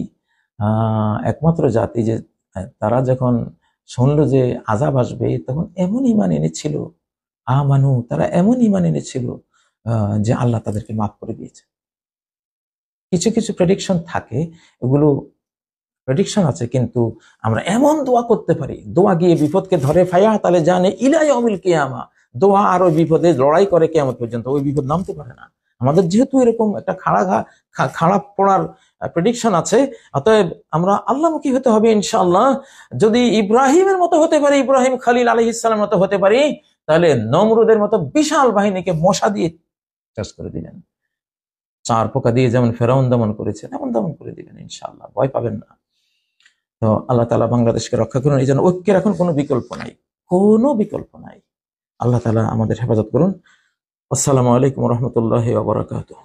একমাত্র জাতি যে তারা যখন শুনলো যে আযাব আসবে, তখন এমন ঈমান এনেছিল, আমানু, তারা এমন ঈমান এনেছিল যে আল্লাহ তাদেরকে মাফ করে দিয়েছে। কিছু কিছু প্রেডিকশন থাকে, এগুলো প্রেডিকশন আছে, কিন্তু আমরা এমন দোয়া করতে পারি, দোয়া গিয়ে বিপদকে ধরে, ফায়া তালে জানে ইলা ইয়াউমিল কিয়ামা, দোয়া আর ওই বিপদে লড়াই করে কিয়ামত পর্যন্ত, ওই বিপদ নামতে পারে না। আমাদের যেহেতু এরকম একটা খাড়া পড়ার প্রেডিকশন আছে, অতএব আমরা আল্লাহমুখী হতে হবে ইনশাআল্লাহ। যদি ইব্রাহিমের মতো হতে পারি, ইব্রাহিম খলিল আলাইহিস সালামের মতো হতে পারি, তাহলে নমরুদের মতো বিশাল বাহিনীকে মশা দিয়ে শেষ করে দিলেন। 4 পোকা দিয়ে যেমন ফেরাউন দমন করেছে, তেমন দমন করে দিবেন ইনশাআল্লাহ, ভয় পাবেন না। তো আল্লাহ তাআলা বাংলাদেশকে রক্ষা করুন। এই জন্য ঐক্যের এখন কোনো বিকল্প নাই, কোনো বিকল্প নাই। আল্লাহ তাআলা আমাদের হেফাজত করুন। আসসালামু আলাইকুম ওয়া রাহমাতুল্লাহি ওয়া বারাকাতুহু।